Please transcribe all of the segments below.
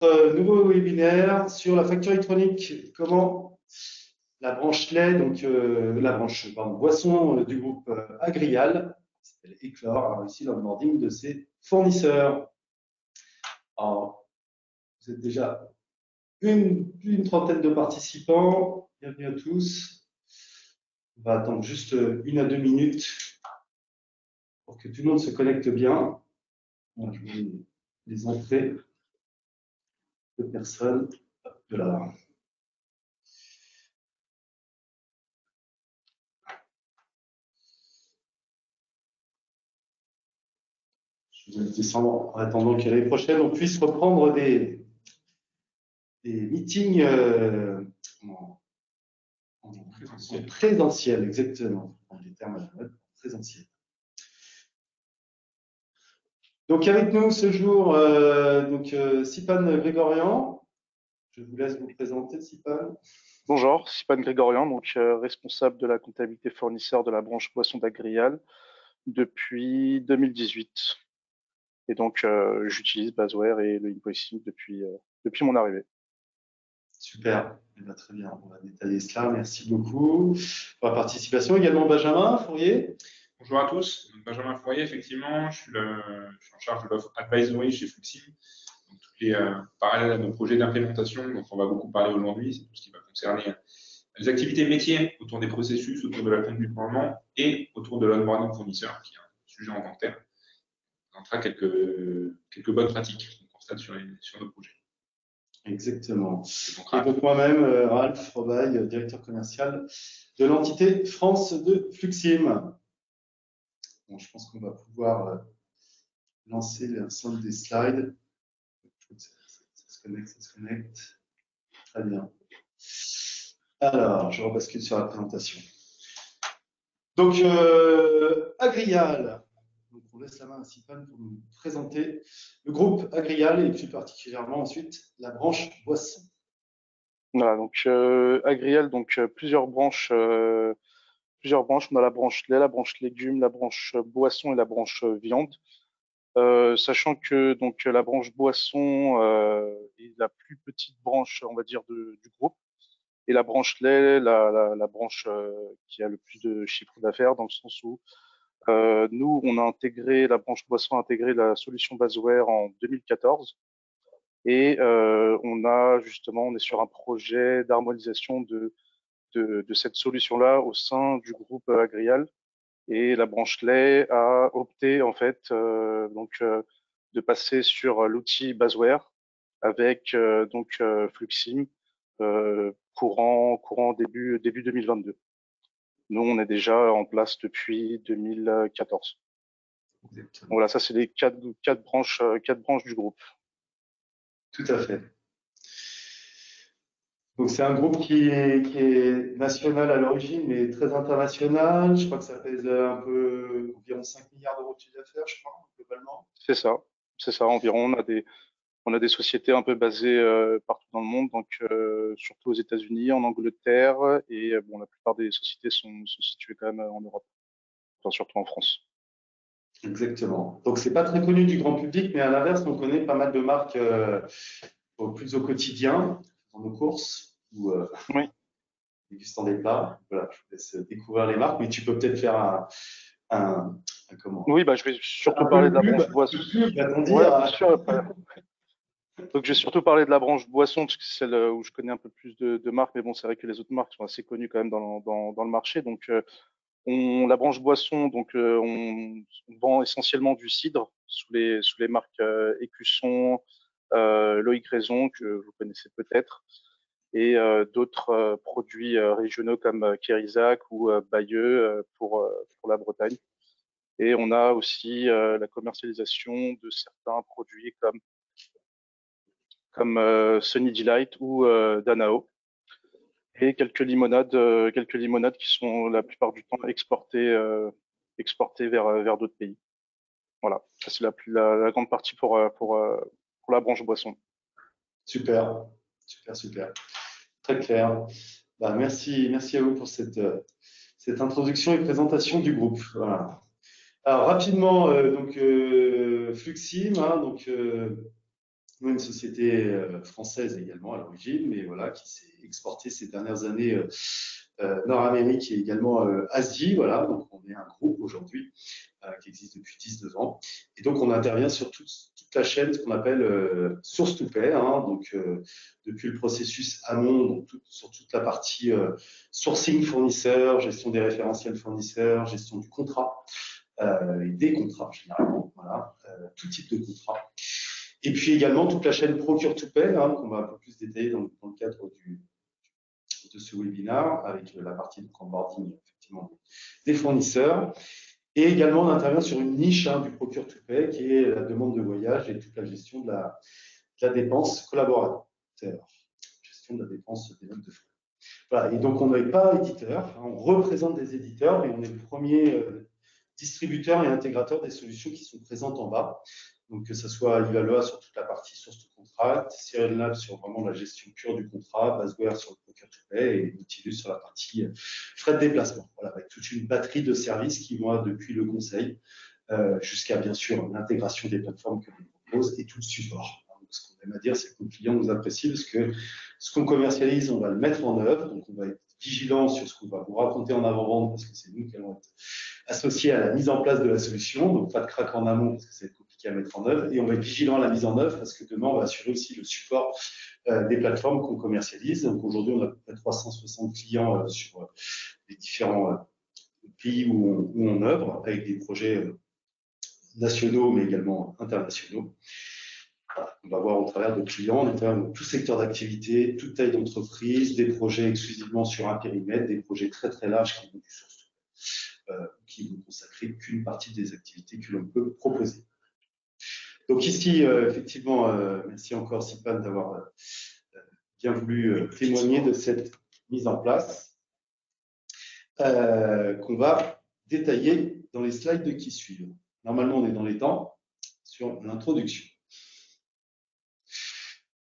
Nouveau webinaire sur la facture électronique. Comment la branche lait, donc la branche boisson du groupe Agrial, qui s'appelle Eclore, a réussi l'onboarding de ses fournisseurs. Alors, vous êtes déjà plus d'une trentaine de participants. Bienvenue à tous. On va attendre juste 1 à 2 minutes pour que tout le monde se connecte bien. Bon, je vais les entrées de personnes. De là. Je vais descendre en attendant que l'année prochaine, on puisse reprendre des meetings en présentiel, exactement. Les termes à la mode, présentiel. Donc, avec nous ce jour, Sipan Grégorian. Je vous laisse vous présenter, Sipan. Bonjour, Sipan Grégorian, donc responsable de la comptabilité fournisseur de la branche boisson d'Agrial depuis 2018. Et donc, j'utilise Basware et le invoicing depuis mon arrivée. Super, très bien. On va détailler cela. Merci beaucoup pour la participation. Également Benjamin Fourier. Bonjour à tous. Donc, Benjamin Fourier, effectivement, je suis en charge de l'offre advisory chez Fluxim. Donc, tous les parallèles à nos projets d'implémentation, dont on va beaucoup parler aujourd'hui, c'est tout ce qui va concerner les activités métiers autour des processus, autour de la conduite du changement et autour de l'onboarding fournisseur, qui est un sujet en tant que tel. On fera quelques bonnes pratiques qu'on constate sur nos projets. Exactement. Et donc moi-même, Ralph Robaille, directeur commercial de l'entité France de Fluxim. Bon, je pense qu'on va pouvoir lancer l'ensemble des slides. Ça se connecte. Très bien. Alors, je rebascule sur la présentation. Donc, Agrial. Donc, on laisse la main à Sipan pour nous présenter le groupe Agrial et plus particulièrement ensuite la branche boisson. Voilà, donc Agrial, donc plusieurs branches. On a la branche lait, la branche légumes, la branche boisson et la branche viande. Sachant que donc la branche boisson est la plus petite branche, on va dire, du groupe, et la branche lait, la branche qui a le plus de chiffre d'affaires, dans le sens où nous, la branche boisson a intégré la solution Basware en 2014, et on est sur un projet d'harmonisation de cette solution-là au sein du groupe Agrial. Et la branche lait a opté en fait de passer sur l'outil Basware avec Fluxim courant début 2022. Nous, on est déjà en place depuis 2014. Exactement. Voilà, ça c'est les quatre branches du groupe. Tout à fait. Donc c'est un groupe qui est national à l'origine, mais très international. Je crois que ça pèse environ 5 milliards d'euros de chiffre d'affaires, je crois, globalement. C'est ça environ. On a des sociétés un peu basées partout dans le monde, donc surtout aux États-Unis, en Angleterre, et la plupart des sociétés sont situées quand même en Europe, enfin, surtout en France. Exactement. Donc c'est pas très connu du grand public, mais à l'inverse, on connaît pas mal de marques plus au quotidien, dans nos courses ou Oui. dégustant des plats. Voilà, je vous laisse découvrir les marques, mais tu peux peut-être faire comment? Oui, je vais surtout parler de la branche boisson. Ouais, bien sûr. Donc, je vais surtout parler de la branche boisson, parce que c'est celle où je connais un peu plus de marques, mais bon, c'est vrai que les autres marques sont assez connues quand même dans le marché. Donc, la branche boisson, donc on vend essentiellement du cidre sous les marques Écusson, Loïc Raison, que vous connaissez peut-être, et d'autres produits régionaux comme Kérizac ou Bayeux pour la Bretagne. Et on a aussi la commercialisation de certains produits comme Sunny Delight ou Danao, et quelques limonades qui sont la plupart du temps exportées vers d'autres pays. Voilà, ça c'est la grande partie pour la branche boisson. Super. Très clair. Merci à vous pour cette introduction et présentation du groupe. Voilà. Alors rapidement, Fluxim, une société française également à l'origine, mais voilà, qui s'est exportée ces dernières années Nord-Amérique et également Asie. Voilà, donc on est un groupe aujourd'hui qui existe depuis 19 ans. Et donc on intervient sur toute la chaîne, ce qu'on appelle source to pay, hein, donc depuis le processus amont, donc sur toute la partie sourcing fournisseur, gestion des référentiels fournisseurs, gestion du contrat et des contrats généralement, voilà, tout type de contrat. Et puis également toute la chaîne procure to pay, hein, qu'on va un peu plus détailler dans le cadre de ce webinaire, avec la partie de onboarding effectivement des fournisseurs. Et également, on intervient sur une niche du procure to pay, qui est la demande de voyage et toute la gestion de la dépense collaborateur, gestion de la dépense des notes de frais. Voilà. Et donc, on n'est pas éditeur, hein, on représente des éditeurs, mais on est le premier distributeur et intégrateur des solutions qui sont présentes en bas. Donc, que ce soit Evalua sur toute la partie source to contract, Serial Lab sur vraiment la gestion pure du contrat, Basware sur le procure to pay et Nautilus sur la partie frais de déplacement. Voilà, avec toute une batterie de services qui vont depuis le conseil jusqu'à bien sûr l'intégration des plateformes que l'on propose et tout le support. Donc, ce qu'on aime à dire, c'est que nos clients nous apprécient parce que ce qu'on commercialise, on va le mettre en œuvre. Donc, on va être vigilant sur ce qu'on va vous raconter en avant-vente parce que c'est nous qui allons être associés à la mise en place de la solution. Donc, pas de crack en amont parce que c'est compliqué à mettre en œuvre. Et on va être vigilant à la mise en œuvre parce que demain, on va assurer aussi le support des plateformes qu'on commercialise. Donc, aujourd'hui, on a à peu près 360 clients sur les différents pays où on œuvre avec des projets nationaux mais également internationaux. On va voir au travers de clients, on intervient dans tout secteur d'activité, toute taille d'entreprise, des projets exclusivement sur un périmètre, des projets très très larges qui vont du source qui vont consacrer qu'une partie des activités que l'on peut proposer. Donc ici, effectivement, merci encore Sipan d'avoir bien voulu témoigner de cette mise en place qu'on va détailler dans les slides qui suivent. Normalement, on est dans les temps sur l'introduction.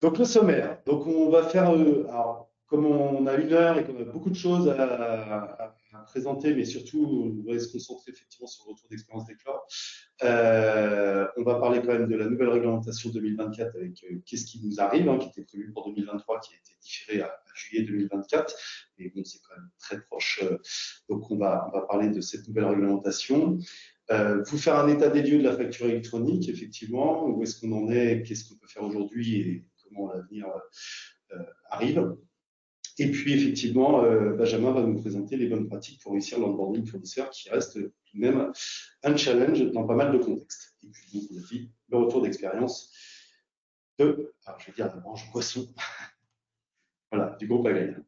Donc le sommaire. Donc on va faire, alors, comme on a 1 heure et qu'on a beaucoup de choses à présenter, mais surtout on va se concentrer effectivement sur le retour d'expérience d'Eclore. On va parler quand même de la nouvelle réglementation 2024 avec qu'est-ce qui nous arrive, hein, qui était prévu pour 2023, qui a été différé à juillet 2024. Mais bon, c'est quand même très proche. Donc on va parler de cette nouvelle réglementation. Vous faire un état des lieux de la facture électronique, effectivement, où est-ce qu'on en est, qu'est-ce qu'on peut faire aujourd'hui et comment l'avenir arrive. Et puis, effectivement, Benjamin va nous présenter les bonnes pratiques pour réussir l'onboarding fournisseur, qui reste tout de même un challenge dans pas mal de contextes. Et puis, donc, on a dit le retour d'expérience de, alors je vais dire la branche boisson, voilà, du groupe Agréal.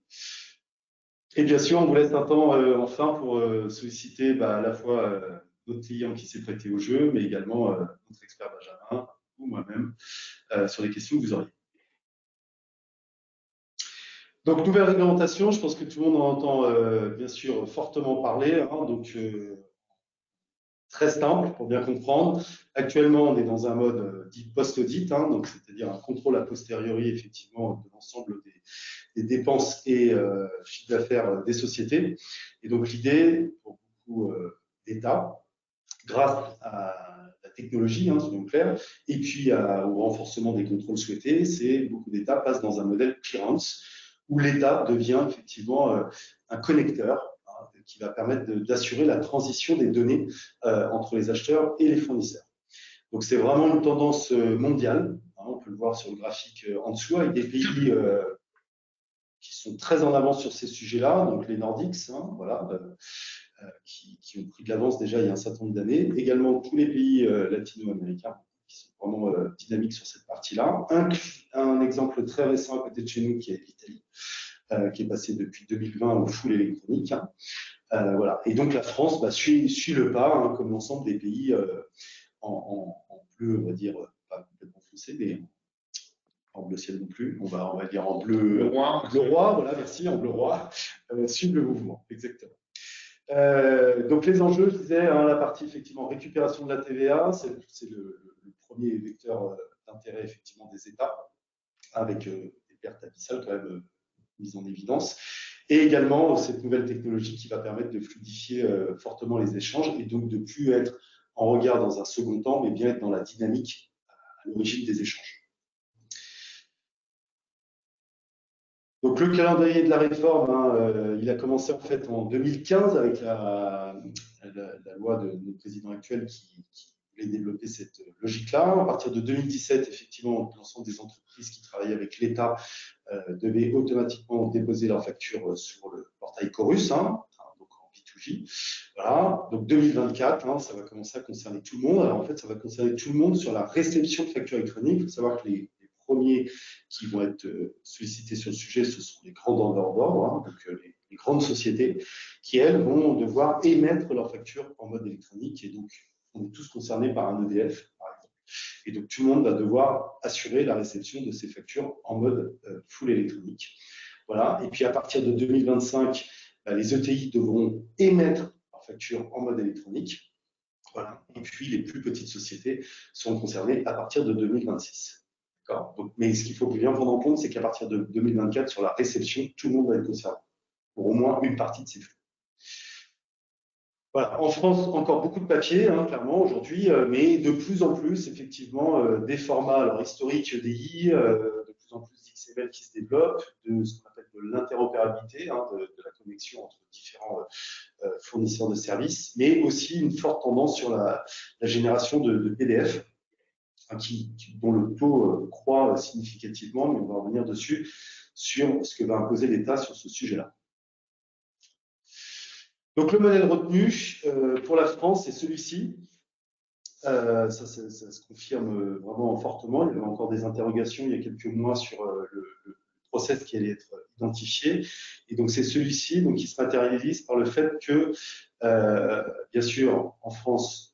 Et bien sûr, on vous laisse un temps enfin pour solliciter à la fois notre client qui s'est prêté au jeu, mais également notre expert Benjamin ou moi-même sur les questions que vous auriez. Donc, nouvelle réglementation, je pense que tout le monde en entend bien sûr fortement parler. Hein, donc, très simple pour bien comprendre. Actuellement, on est dans un mode dit post-audit, hein, donc c'est-à-dire un contrôle a posteriori effectivement de l'ensemble des dépenses et chiffre d'affaires des sociétés. Et donc, l'idée pour beaucoup d'États, grâce à la technologie, hein, soyons clairs, et puis au renforcement des contrôles souhaités, c'est beaucoup d'États passent dans un modèle clearance où l'État devient effectivement un connecteur qui va permettre d'assurer la transition des données entre les acheteurs et les fournisseurs. Donc, c'est vraiment une tendance mondiale. Hein, on peut le voir sur le graphique en dessous, avec des pays qui sont très en avance sur ces sujets-là, donc les Nordiques, hein, voilà, qui ont pris de l'avance déjà il y a un certain nombre d'années. Également, tous les pays latino-américains qui sont vraiment dynamiques sur cette partie-là. Un exemple très récent à côté de chez nous qui est l'Italie, qui est passé depuis 2020 au full électronique. Hein. Voilà. Et donc la France suit le pas, hein, comme l'ensemble des pays en bleu, on va dire, pas complètement foncé, mais en bleu ciel non plus. On va dire en bleu roi, voilà, merci, en bleu roi, suivre le mouvement, exactement. Donc les enjeux, je disais, hein, la partie effectivement récupération de la TVA, c'est le premier vecteur d'intérêt effectivement des États, avec des pertes abyssales quand même mises en évidence. Et également cette nouvelle technologie qui va permettre de fluidifier fortement les échanges et donc de ne plus être en regard dans un second temps, mais bien être dans la dynamique à l'origine des échanges. Donc le calendrier de la réforme, hein, il a commencé en fait en 2015 avec la loi de notre président actuel qui voulait développer cette logique-là. À partir de 2017, effectivement, l'ensemble des entreprises qui travaillaient avec l'État devaient automatiquement déposer leurs factures sur le portail Chorus, hein, donc en B2J. Voilà. Donc 2024, hein, ça va commencer à concerner tout le monde. Alors en fait, ça va concerner tout le monde sur la réception de factures électroniques. Il faut savoir que les premiers qui vont être sollicités sur le sujet, ce sont les grands donneurs d'ordre, hein, donc les grandes sociétés, qui elles vont devoir émettre leurs factures en mode électronique. Et donc, on est tous concernés par un EDF, par exemple. Et donc, tout le monde va devoir assurer la réception de ces factures en mode full électronique. Voilà. Et puis, à partir de 2025, les ETI devront émettre leurs factures en mode électronique. Voilà. Et puis, les plus petites sociétés seront concernées à partir de 2026. Donc, mais ce qu'il faut bien prendre en compte, c'est qu'à partir de 2024, sur la réception, tout le monde va être concerné, pour au moins une partie de ces flux. Voilà. En France, encore beaucoup de papier, hein, clairement, aujourd'hui, mais de plus en plus, effectivement, des formats alors, historiques EDI, de plus en plus d'XML qui se développent, de ce qu'on appelle de l'interopérabilité, hein, de la connexion entre différents fournisseurs de services, mais aussi une forte tendance sur la génération de PDF. Dont le taux croît significativement, mais on va revenir dessus sur ce que va imposer l'État sur ce sujet-là. Donc le modèle retenu pour la France, c'est celui-ci. Ça se confirme vraiment fortement. Il y avait encore des interrogations il y a quelques mois sur le process qui allait être identifié. Et donc c'est celui-ci donc, qui se matérialise par le fait que, bien sûr, en France,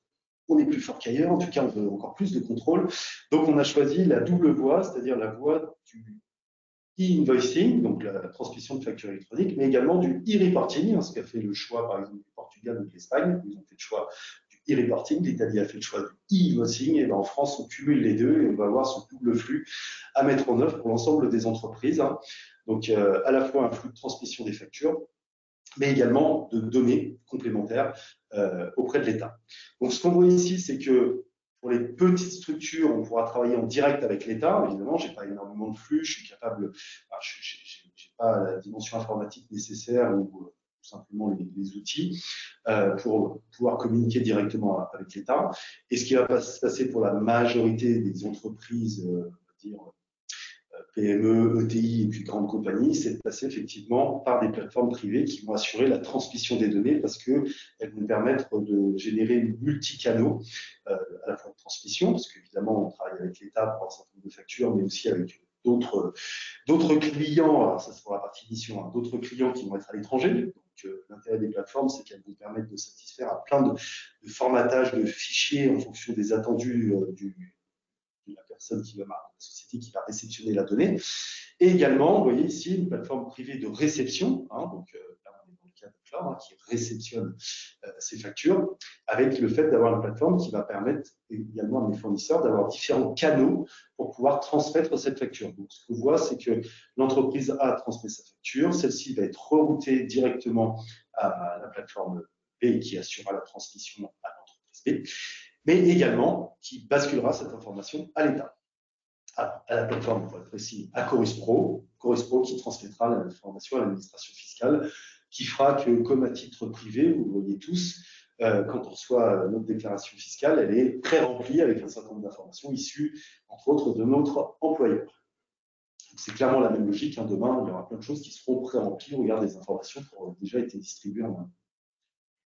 on est plus fort qu'ailleurs, en tout cas on veut encore plus de contrôle. Donc on a choisi la double voie, c'est-à-dire la voie du e-invoicing, donc la transmission de factures électroniques, mais également du e-reporting, ce qu'a fait le choix par exemple du Portugal ou de l'Espagne. Ils ont fait le choix du e-reporting, l'Italie a fait le choix du e-invoicing, et bien en France on cumule les deux et on va avoir ce double flux à mettre en œuvre pour l'ensemble des entreprises. Donc à la fois un flux de transmission des factures, mais également de données complémentaires auprès de l'État. Donc, ce qu'on voit ici, c'est que pour les petites structures, on pourra travailler en direct avec l'État. Évidemment, je n'ai pas énormément de flux, je suis capable, je n'ai pas la dimension informatique nécessaire ou tout simplement les outils pour pouvoir communiquer directement avec l'État. Et ce qui va se passer pour la majorité des entreprises, on va dire, PME, ETI et puis grandes compagnies, c'est de passer effectivement par des plateformes privées qui vont assurer la transmission des données parce qu'elles vont permettre de générer multicanaux, à la fois de transmission, parce qu'évidemment on travaille avec l'État pour un certain nombre de factures, mais aussi avec d'autres clients, alors ça c'est pour la partie mission, hein, d'autres clients qui vont être à l'étranger. Donc l'intérêt des plateformes, c'est qu'elles vont permettre de satisfaire à plein de formatages de fichiers en fonction des attendus de la personne qui va, la société qui va réceptionner la donnée. Et également, vous voyez ici, une plateforme privée de réception, hein, donc là on est dans le cas de Cloud, hein, qui réceptionne ces factures, avec le fait d'avoir une plateforme qui va permettre également à mes fournisseurs d'avoir différents canaux pour pouvoir transmettre cette facture. Donc ce qu'on voit, c'est que l'entreprise A transmet sa facture, celle-ci va être reroutée directement à la plateforme B qui assurera la transmission à l'entreprise B, mais également qui basculera cette information à l'État, à la plateforme, pour être précis, à Chorus Pro qui transmettra l'information à l'administration fiscale, qui fera que, comme à titre privé, vous le voyez tous, quand on reçoit notre déclaration fiscale, elle est pré-remplie avec un certain nombre d'informations issues, entre autres, de notre employeur. C'est clairement la même logique. Hein. Demain, il y aura plein de choses qui seront pré-remplies au regard des informations qui auront déjà été distribuées en main.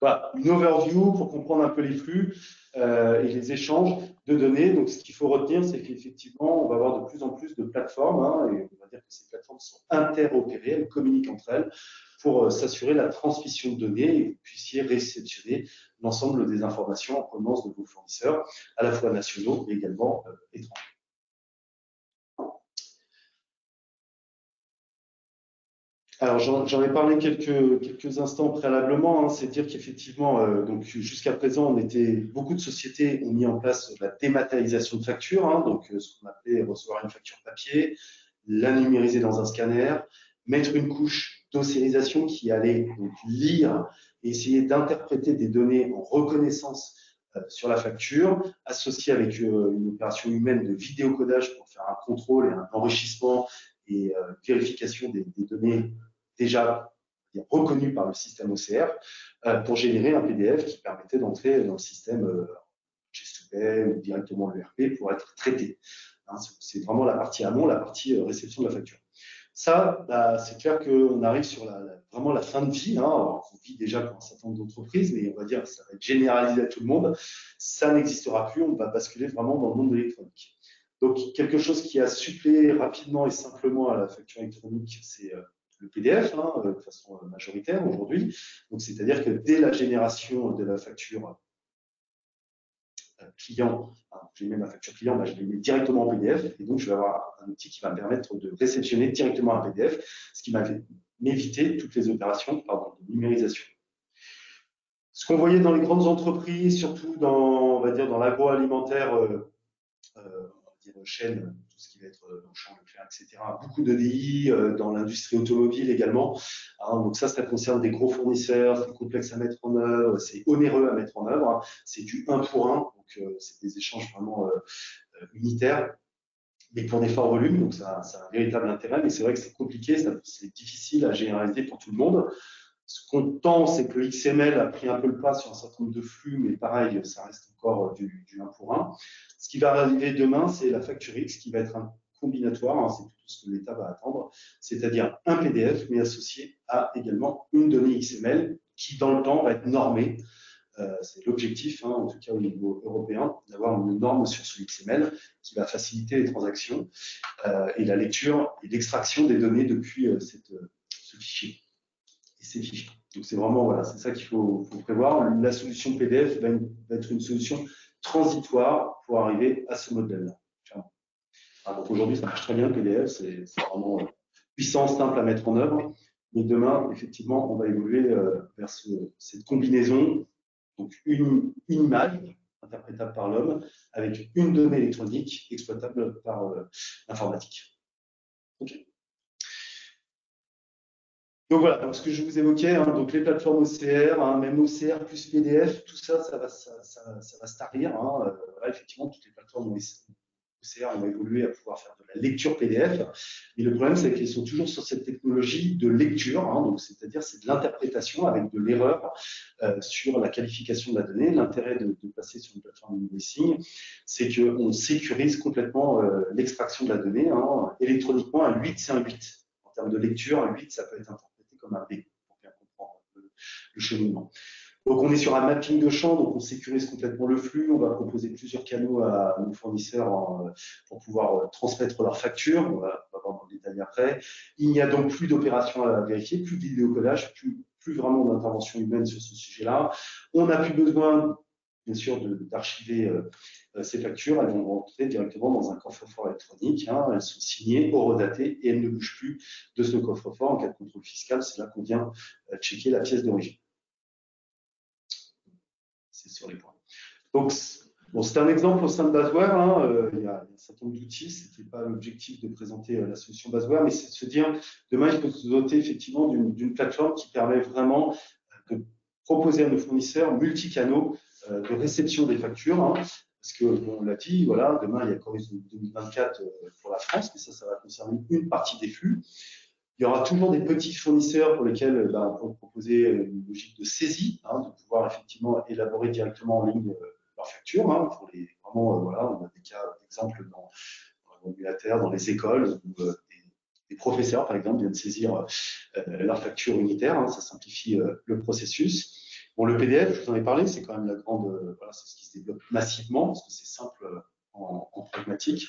Voilà, une overview pour comprendre un peu les flux et les échanges de données. Donc, ce qu'il faut retenir, c'est qu'effectivement, on va avoir de plus en plus de plateformes, hein, et on va dire que ces plateformes sont interopérées, elles communiquent entre elles pour s'assurer la transmission de données et que vous puissiez réceptionner l'ensemble des informations en provenance de vos fournisseurs, à la fois nationaux mais également étrangers. Alors, j'en ai parlé quelques instants préalablement, hein, c'est dire qu'effectivement, donc jusqu'à présent, beaucoup de sociétés ont mis en place la dématérialisation de factures, hein, donc ce qu'on appelait recevoir une facture papier, la numériser dans un scanner, mettre une couche d'ossérisation qui allait donc lire et essayer d'interpréter des données en reconnaissance sur la facture, associée avec une opération humaine de vidéocodage pour faire un contrôle et un enrichissement et vérification des données déjà reconnues par le système OCR pour générer un PDF qui permettait d'entrer dans le système Chase2Pay ou directement l'ERP pour être traité. Hein, c'est vraiment la partie amont, la partie réception de la facture. Ça, bah, c'est clair qu'on arrive sur vraiment la fin de vie. Hein. Alors, on vit déjà pour un certain nombre d'entreprises, mais on va dire que ça va être généralisé à tout le monde. Ça n'existera plus. On va basculer vraiment dans le monde de l'électronique. Donc, quelque chose qui a suppléé rapidement et simplement à la facture électronique, c'est le PDF, hein, de façon majoritaire aujourd'hui. Donc, c'est-à-dire que dès la génération de la facture client, j'ai mis ma facture client, je l'ai mis directement en PDF et donc je vais avoir un outil qui va me permettre de réceptionner directement un PDF, ce qui va m'éviter toutes les opérations de numérisation. Ce qu'on voyait dans les grandes entreprises, surtout dans, on va dire, dans l'agroalimentaire, chaîne, tout ce qui va être dans le champ Leclerc, etc. Beaucoup d'EDI, dans l'industrie automobile également. Hein, donc ça concerne des gros fournisseurs, c'est complexe à mettre en œuvre, c'est onéreux à mettre en œuvre, hein, c'est du 1 pour 1, donc c'est des échanges vraiment unitaires, mais pour des forts volumes, donc ça a un véritable intérêt, mais c'est vrai que c'est compliqué, c'est difficile à généraliser pour tout le monde. Ce qu'on tend, c'est que le XML a pris un peu le pas sur un certain nombre de flux, mais pareil, ça reste encore du 1 pour 1. Ce qui va arriver demain, c'est la facture X qui va être un combinatoire, hein, c'est plutôt ce que l'État va attendre, c'est-à-dire un PDF, mais associé à également une donnée XML qui, dans le temps, va être normée. C'est l'objectif, hein, en tout cas au niveau européen, d'avoir une norme sur ce XML qui va faciliter les transactions et la lecture et l'extraction des données depuis ce fichier. Ces fichiers. Donc c'est vraiment, voilà, c'est ça qu'il faut prévoir. La solution PDF va être une solution transitoire pour arriver à ce modèle-là. Donc aujourd'hui, ça marche très bien le PDF, c'est vraiment puissant, simple à mettre en œuvre. Mais demain, effectivement, on va évoluer vers cette combinaison, donc une image interprétable par l'homme avec une donnée électronique exploitable par l'informatique. Okay. Donc voilà, donc ce que je vous évoquais, hein, donc les plateformes OCR, hein, même OCR plus PDF, tout ça, ça va se tarir. Hein. Voilà, effectivement, toutes les plateformes OCR ont évolué à pouvoir faire de la lecture PDF. Mais le problème, c'est qu'elles sont toujours sur cette technologie de lecture, hein, donc c'est-à-dire c'est de l'interprétation avec de l'erreur sur la qualification de la donnée. L'intérêt de passer sur une plateforme invoicing, c'est qu'on sécurise complètement l'extraction de la donnée. Hein. Électroniquement, un 8, c'est un 8. En termes de lecture, un 8, ça peut être interprété comme un B, pour bien comprendre le cheminement. Donc, on est sur un mapping de champ, donc on sécurise complètement le flux. On va proposer plusieurs canaux à nos fournisseurs pour pouvoir transmettre leurs factures. On va voir dans le détail après. Il n'y a donc plus d'opérations à vérifier, plus de vidéocollage, plus vraiment d'intervention humaine sur ce sujet-là. On n'a plus besoin, bien sûr, d'archiver ces factures. Elles vont rentrer directement dans un coffre-fort électronique. Hein. Elles sont signées, horodatées et elles ne bougent plus de ce coffre-fort. En cas de contrôle fiscal, c'est là qu'on vient checker la pièce d'origine. C'est sur les points. Donc, bon, c'est un exemple au sein de Basware. Hein, il y a un certain nombre d'outils. Ce n'était pas l'objectif de présenter la solution Basware, mais c'est de se dire, demain, il faut se doter effectivement d'une plateforme qui permet vraiment de proposer à nos fournisseurs multicanaux de réception des factures. Hein, parce que, on l'a dit, voilà, demain, il y a Horizon 2024 pour la France, mais ça va concerner une partie des flux. Il y aura toujours des petits fournisseurs pour lesquels on peut proposer une logique de saisie, hein, de pouvoir effectivement élaborer directement en ligne leurs factures. Hein, pour les, vraiment, voilà, on a des cas d'exemple dans l'ambulatoire, dans les écoles, où des professeurs, par exemple, viennent saisir leurs factures unitaires. Hein, ça simplifie le processus. Bon, le PDF, je vous en ai parlé, c'est quand même la grande, voilà, c'est ce qui se développe massivement parce que c'est simple en pragmatique.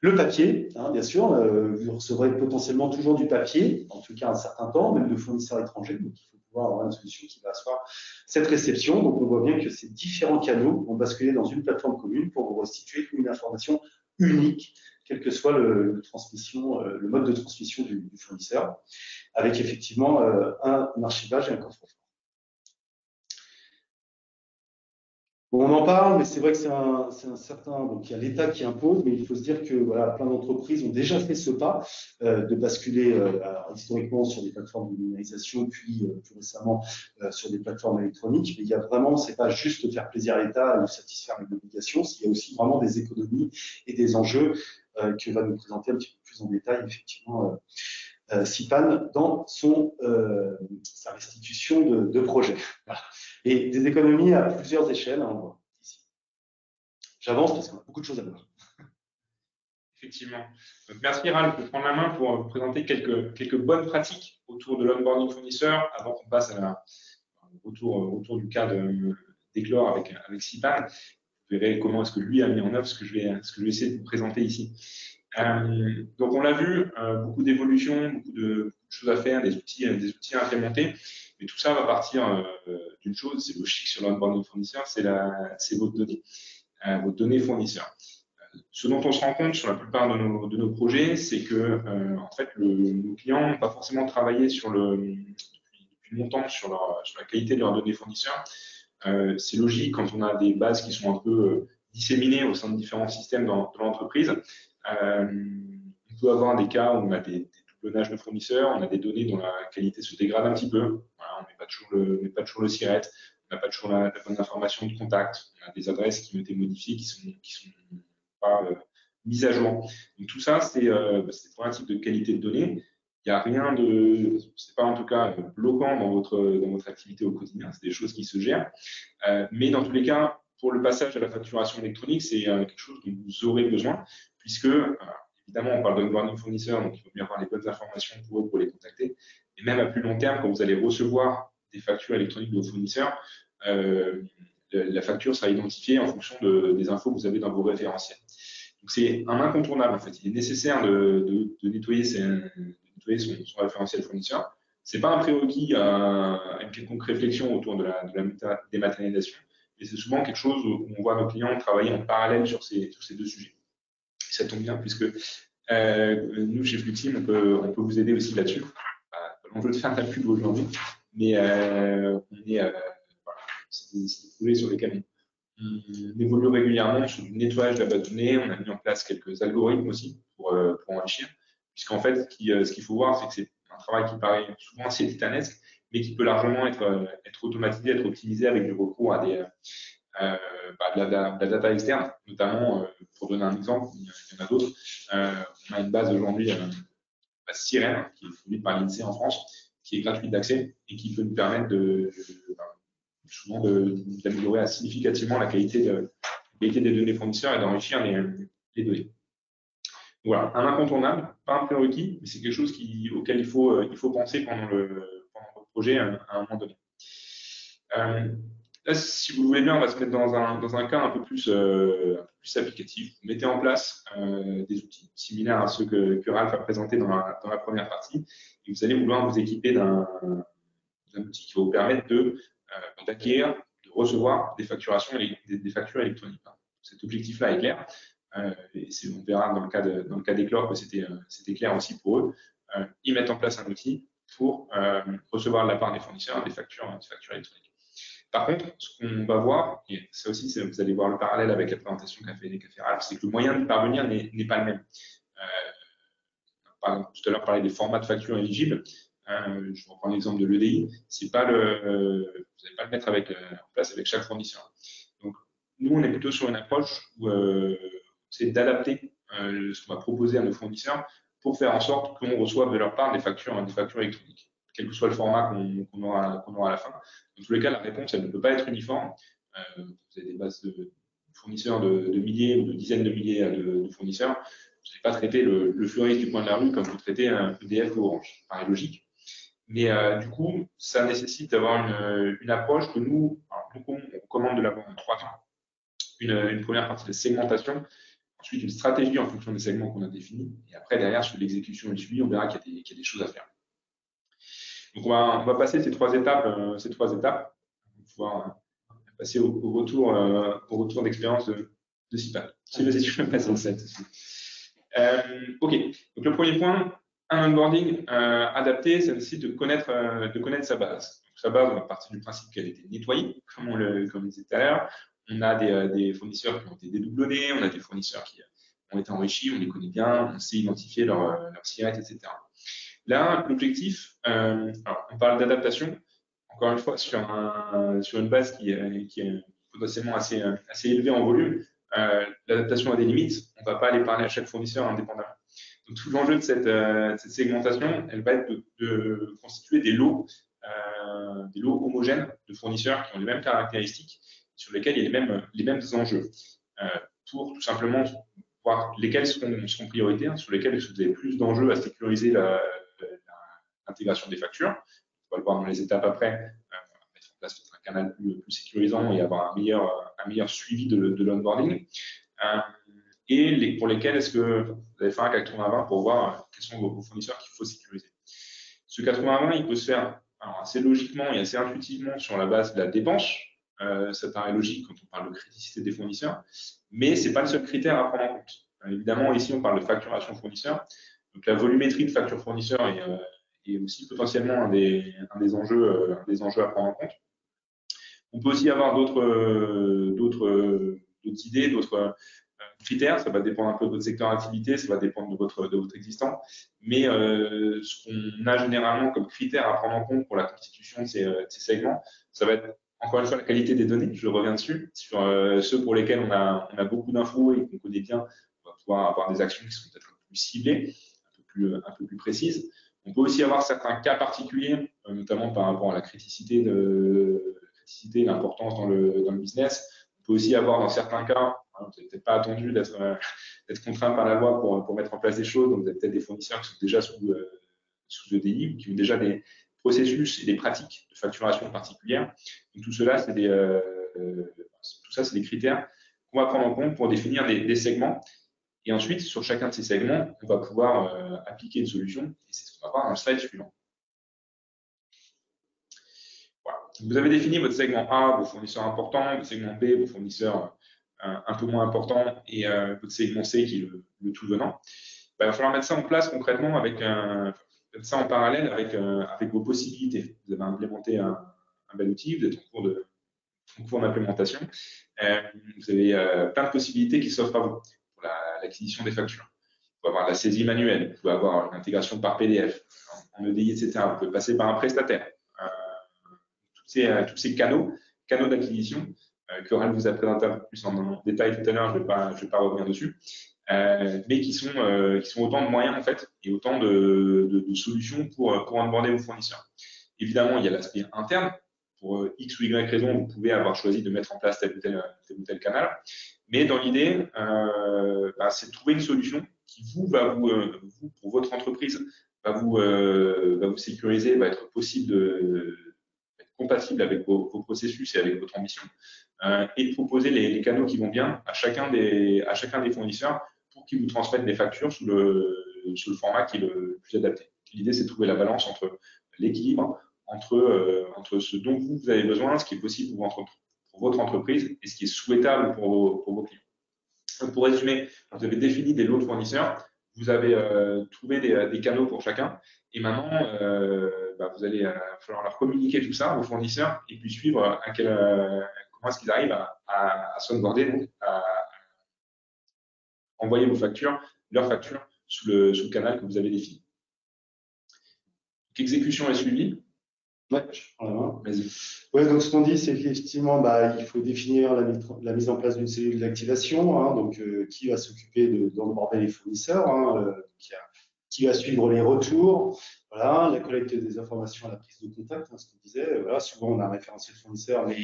Le papier, hein, bien sûr, vous recevrez potentiellement toujours du papier, en tout cas un certain temps, même de fournisseurs étrangers. Donc, il faut pouvoir avoir une solution qui va asseoir cette réception. Donc, on voit bien que ces différents canaux vont basculer dans une plateforme commune pour vous restituer une information unique, quel que soit le mode de transmission du fournisseur, avec effectivement un archivage et un coffre-fort. Bon, on en parle, mais c'est vrai que c'est un certain. Donc, il y a l'État qui impose, mais il faut se dire que voilà, plein d'entreprises ont déjà fait ce pas de basculer historiquement sur des plateformes de numérisation, puis plus récemment sur des plateformes électroniques. Mais il y a vraiment, c'est pas juste faire plaisir à l'État ou satisfaire les obligations, il y a aussi vraiment des économies et des enjeux que va nous présenter un petit peu plus en détail, effectivement, CIPAN dans sa restitution de projet. Voilà. Et des économies à plusieurs échelles, hein, on voit ici. J'avance parce qu'on a beaucoup de choses à voir. Effectivement. Donc, merci Ralph de prendre la main pour vous présenter quelques bonnes pratiques autour de l'onboarding fournisseur avant qu'on passe autour du cas d'Eclore avec CIPAN. Vous verrez comment est-ce que lui a mis en œuvre ce que je vais essayer de vous présenter ici. Donc on l'a vu, beaucoup d'évolutions, beaucoup de choses à faire, des outils à implémenter, mais tout ça va partir d'une chose, c'est logique sur l'onboarding fournisseur, c'est votre donnée fournisseur. Ce dont on se rend compte sur la plupart de nos projets, c'est que en fait, nos clients n'ont pas forcément travaillé depuis longtemps sur la qualité de leurs données fournisseurs. C'est logique quand on a des bases qui sont un peu disséminées au sein de différents systèmes dans l'entreprise. On peut avoir des cas où on a des doublonnages de fournisseurs, on a des données dont la qualité se dégrade un petit peu. Voilà, on met pas toujours le SIRET, on n'a pas toujours la bonne information de contact, on a des adresses qui ont été modifiées, qui sont pas mises à jour. Donc tout ça, c'est des problématiques de qualité de données. Il n'y a rien c'est pas en tout cas bloquant dans votre activité au quotidien, c'est des choses qui se gèrent. Mais dans tous les cas, pour le passage à la facturation électronique, c'est quelque chose dont vous aurez besoin, puisque évidemment, on parle d'onboarding fournisseur, donc il faut bien avoir les bonnes informations pour eux pour les contacter. Et même à plus long terme, quand vous allez recevoir des factures électroniques de vos fournisseurs, la facture sera identifiée en fonction des infos que vous avez dans vos référentiels. Donc c'est un incontournable en fait. Il est nécessaire de nettoyer son référentiel fournisseur. C'est pas un prérequis à une quelconque réflexion autour de la dématérialisation, mais c'est souvent quelque chose où on voit nos clients travailler en parallèle sur ces deux sujets. Et ça tombe bien puisque nous chez Fluxim, on peut vous aider aussi là-dessus. Pas l'enjeu de faire de la pub aujourd'hui, mais c'est des projets sur lesquels on évolue régulièrement sur du nettoyage de la base de données. On a mis en place quelques algorithmes aussi pour enrichir. Puisqu'en fait, ce qu'il faut voir, c'est que c'est un travail qui paraît souvent assez titanesque, mais qui peut largement être automatisé, être optimisé avec du recours à de la data externe, notamment, pour donner un exemple, il y en a d'autres. On a une base aujourd'hui, Sirène, qui est fournie par l'INSEE en France, qui est gratuite d'accès et qui peut nous permettre souvent d'améliorer significativement la qualité des données fournisseurs et d'enrichir les données. Voilà, un incontournable, pas un prérequis, mais c'est quelque chose auquel il faut penser pendant le projet à un moment donné. Là, si vous le voulez bien, on va se mettre dans un cas un peu plus applicatif. Vous mettez en place des outils similaires à ceux que Ralph a présentés dans la première partie, et vous allez vouloir vous équiper d'un outil qui va vous permettre d'acquérir, de recevoir des facturations, des factures électroniques. Cet objectif-là est clair. Et on verra dans le cas d'Eclore que c'était clair aussi pour eux. Ils mettent en place un outil pour recevoir de la part des fournisseurs des factures électroniques. Par contre, ce qu'on va voir, et ça aussi, vous allez voir le parallèle avec la présentation qu'a fait Ralph, c'est que le moyen de parvenir n'est pas le même. Par exemple, tout à l'heure, on parlait des formats de factures éligibles. Je reprends l'exemple de l'EDI. Vous n'allez pas le mettre en place avec chaque fournisseur. Donc, nous, on est plutôt sur une approche où c'est d'adapter ce qu'on va proposer à nos fournisseurs pour faire en sorte qu'on reçoive de leur part des factures électroniques, quel que soit le format qu'on aura à la fin. Dans tous les cas, la réponse, elle ne peut pas être uniforme. Vous avez des bases de fournisseurs de milliers ou de dizaines de milliers de fournisseurs. Vous n'allez pas traiter le fleuriste du coin de la rue comme vous traitez un EDF ou Orange. Ça paraît logique. Mais du coup, ça nécessite d'avoir une approche que nous, on recommande de l'avoir en 3 temps. Une première partie de segmentation, ensuite une stratégie en fonction des segments qu'on a définis, et après, derrière, sur l'exécution et le suivi, on verra qu'il y a des choses à faire. Donc, on va passer ces trois étapes. On va pouvoir passer au retour d'expérience de CIPAN. Si vas-y, je peux passer en 7. OK. Donc, le premier point, un onboarding adapté, ça nécessite de connaître sa base. Donc, sa base, on va partir du principe qu'elle a été nettoyée, comme on disait tout à l'heure. On a des fournisseurs qui ont été dédoublonnés, on a des fournisseurs qui ont été enrichis, on les connaît bien, on sait identifier leur SIRET, etc. Là, l'objectif, on parle d'adaptation, encore une fois, sur une base qui est potentiellement assez élevée en volume. L'adaptation a des limites, on ne va pas aller parler à chaque fournisseur indépendamment. Donc, Donc, tout l'enjeu de cette segmentation, elle va être de constituer des lots homogènes de fournisseurs qui ont les mêmes caractéristiques, sur lesquels il y a les mêmes enjeux, pour tout simplement voir lesquels seront prioritaires, sur lesquels vous avez plus d'enjeux à sécuriser l'intégration des factures. On va le voir dans les étapes après, mettre en place un canal plus sécurisant et avoir un meilleur suivi de l'onboarding. Et pour lesquels est-ce que vous allez faire un 80-20 pour voir quels sont vos fournisseurs qu'il faut sécuriser. Ce 80-20, il peut se faire assez logiquement et assez intuitivement sur la base de la dépense. Ça paraît logique quand on parle de criticité des fournisseurs, mais ce n'est pas le seul critère à prendre en compte. Évidemment, ici, on parle de facturation fournisseur. Donc, la volumétrie de facture fournisseur est aussi potentiellement un des enjeux à prendre en compte. On peut aussi avoir d'autres idées, d'autres critères. Ça va dépendre un peu de votre secteur d'activité, ça va dépendre de votre existant. Mais ce qu'on a généralement comme critère à prendre en compte pour la constitution de ces segments, ça va être encore une fois la qualité des données. Je reviens dessus. Sur ceux pour lesquels on a beaucoup d'infos et qu'on connaît bien, on va pouvoir avoir des actions qui sont peut-être un peu plus ciblées, un peu plus précises. On peut aussi avoir certains cas particuliers, notamment par rapport à la criticité, l'importance dans le business. On peut aussi avoir dans certains cas, vous n'avez peut-être pas attendu d'être contraint par la loi pour mettre en place des choses, donc vous avez peut-être des fournisseurs qui sont déjà sous EDI, qui ont déjà des processus et des pratiques de facturation particulières. Donc tout cela, c'est des critères qu'on va prendre en compte pour définir des segments. Et ensuite, sur chacun de ces segments, on va pouvoir appliquer une solution. Et c'est ce qu'on va voir dans le slide suivant. Voilà. Vous avez défini votre segment A, vos fournisseurs importants, votre segment B, vos fournisseurs un peu moins importants, et votre segment C qui est le tout venant. Il va falloir mettre ça en place concrètement avec ça en parallèle avec vos possibilités. Vous avez implémenté un bel outil, vous êtes en cours d'implémentation. Vous avez plein de possibilités qui s'offrent à vous pour l'acquisition des factures. Vous pouvez avoir de la saisie manuelle, vous pouvez avoir une intégration par PDF, en EDI, etc. Vous pouvez passer par un prestataire. Tous ces canaux d'acquisition que Aurel vous a présenté un peu plus en détail tout à l'heure, je ne vais pas revenir dessus. Mais qui sont autant de moyens en fait et autant de solutions pour onboarder vos fournisseurs. Évidemment, il y a l'aspect interne. Pour X ou Y raison, vous pouvez avoir choisi de mettre en place tel ou tel canal. Mais dans l'idée, c'est de trouver une solution qui pour votre entreprise, va vous sécuriser, va être possible être compatible avec vos processus et avec votre ambition, et de proposer les canaux qui vont bien à chacun des fournisseurs pour qu'ils vous transmettent des factures sous le format qui est le plus adapté. L'idée, c'est de trouver la balance entre l'équilibre, entre ce dont vous avez besoin, ce qui est possible pour votre entreprise et ce qui est souhaitable pour vos clients. Donc, pour résumer, vous avez défini des lots de fournisseurs, vous avez trouvé des canaux pour chacun, et maintenant, vous allez falloir leur communiquer tout ça, vos fournisseurs, et puis suivre comment est-ce qu'ils arrivent à s'onboarder, donc à envoyer leurs factures sous le canal que vous avez défini. Donc, exécution et suivi. Ouais, je prends la main. Vas-y. Ouais, donc ce qu'on dit, c'est qu'effectivement, il faut définir la mise en place d'une cellule d'activation, donc qui va s'occuper d'onboarder les fournisseurs, qui va suivre les retours, voilà, la collecte des informations à la prise de contact, ce qu'on disait. Voilà, souvent, on a un référentiel fournisseur, mais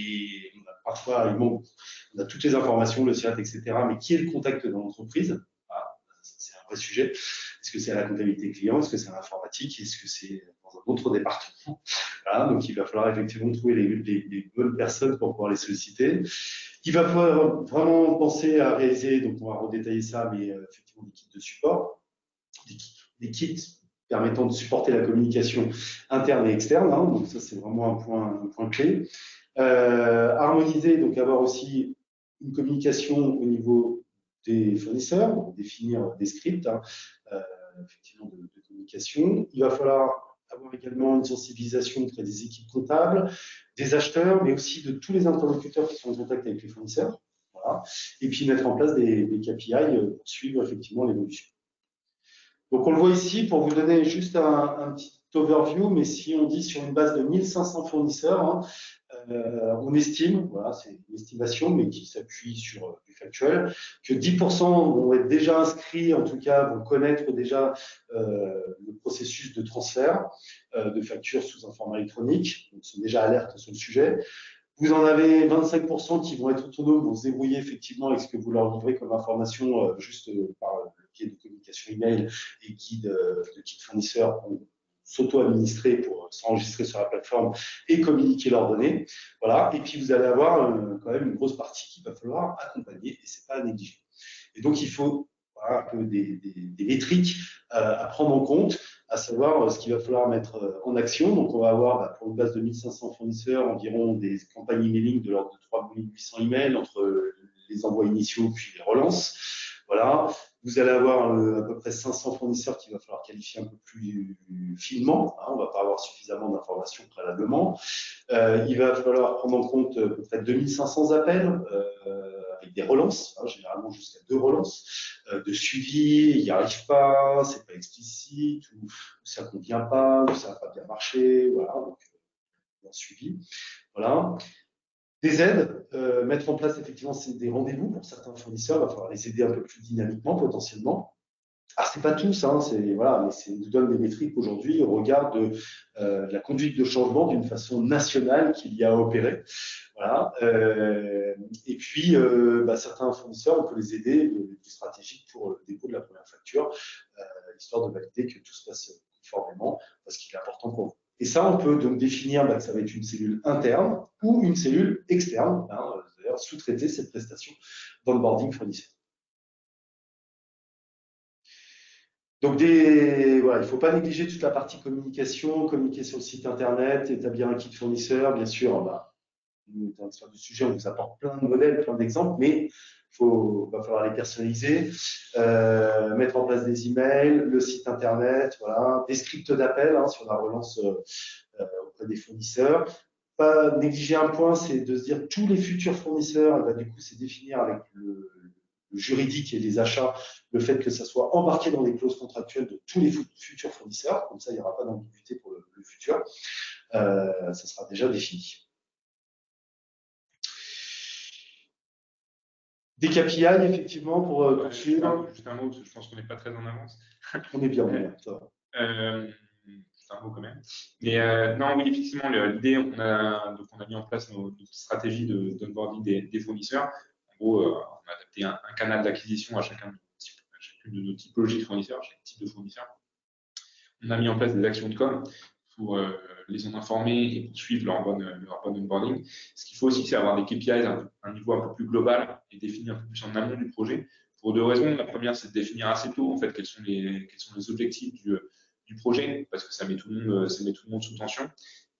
parfois, on a toutes les informations, le CIRAT, etc. Mais qui est le contact dans l'entreprise? Voilà, c'est un vrai sujet. Est-ce que c'est à la comptabilité client? Est-ce que c'est à l'informatique? Est-ce que c'est dans un autre département? Voilà, donc il va falloir effectivement trouver les bonnes personnes pour pouvoir les solliciter. Il va falloir vraiment penser à réaliser, donc on va redétailler ça, mais effectivement des kits de support, des kits permettant de supporter la communication interne et externe, donc ça c'est vraiment un point clé. Harmoniser, donc avoir aussi une communication au niveau des fournisseurs, donc définir des scripts effectivement de communication. Il va falloir avoir également une sensibilisation auprès des équipes comptables, des acheteurs, mais aussi de tous les interlocuteurs qui sont en contact avec les fournisseurs. Voilà. Et puis mettre en place des KPI pour suivre effectivement l'évolution. Donc on le voit ici pour vous donner juste un petit overview, mais si on dit sur une base de 1500 fournisseurs, on estime, voilà, c'est une estimation, mais qui s'appuie sur du factuel, que 10% vont être déjà inscrits, en tout cas vont connaître déjà le processus de transfert de factures sous un format électronique, donc sont déjà alertes sur le sujet. Vous en avez 25% qui vont être autonomes, vont se débrouiller effectivement avec ce que vous leur livrez comme information juste par le biais de communication email et de guide fournisseur pour s'auto-administrer, pour s'enregistrer sur la plateforme et communiquer leurs données. Voilà. Et puis vous allez avoir quand même une grosse partie qu'il va falloir accompagner et c'est pas à négliger. Et donc il faut voilà, un peu des métriques à prendre en compte, à savoir ce qu'il va falloir mettre en action. Donc, on va avoir pour une base de 1500 fournisseurs environ des campagnes emailing de l'ordre de 3800 emails entre les envois initiaux puis les relances. Voilà. Vous allez avoir à peu près 500 fournisseurs qu'il va falloir qualifier un peu plus finement. Hein, on ne va pas avoir suffisamment d'informations préalablement. Il va falloir prendre en compte à peu près 2500 appels avec des relances, hein, généralement jusqu'à 2 relances, de suivi, il n'y arrive pas, c'est pas explicite, ou ça ne convient pas, ou ça n'a pas bien marché, voilà, donc un suivi. Voilà. Des aides, mettre en place effectivement des rendez-vous pour certains fournisseurs, il va falloir les aider un peu plus dynamiquement potentiellement. Alors, c'est pas tous, hein, voilà, mais ça nous donne des métriques aujourd'hui au regard de la conduite de changement d'une façon nationale qu'il y a à opérer. Voilà. Et puis, certains fournisseurs, on peut les aider du stratégique pour le dépôt de la première facture, histoire de valider que tout se passe conformément, parce qu'il est important pour vous. Et ça, on peut donc définir que ça va être une cellule interne ou une cellule externe, hein, d'ailleurs sous-traiter cette prestation d'onboarding fournisseur. Donc, voilà, il ne faut pas négliger toute la partie communication, communiquer sur le site internet, établir un kit fournisseur, bien sûr. Sur du sujet, on vous apporte plein de modèles, plein d'exemples, mais va falloir les personnaliser, mettre en place des emails, le site internet, voilà, des scripts d'appel hein, sur la relance auprès des fournisseurs. Pas négliger un point, c'est de se dire tous les futurs fournisseurs, du coup, c'est définir avec le juridique et les achats, le fait que ça soit embarqué dans les clauses contractuelles de tous les futurs fournisseurs, comme ça il n'y aura pas d'ambiguïté pour le futur, ça sera déjà défini. Des KPI, effectivement, pour poursuivre. Juste un mot, parce que je pense qu'on n'est pas très en avance. On est bien, ça va. Juste un mot quand même. Mais non, oui, effectivement, l'idée, on a mis en place notre stratégie d'onboarding des fournisseurs. En gros, on a adapté un canal d'acquisition à chacune de nos typologies de fournisseurs, chaque type de fournisseur. On a mis en place des actions de com pour les en informer et poursuivre leur bon onboarding. Ce qu'il faut aussi, c'est avoir des KPIs à un niveau un peu plus global et définir un peu plus en amont du projet. Pour 2 raisons. La première, c'est de définir assez tôt en fait quels sont les objectifs du projet, parce que ça met tout le monde sous tension.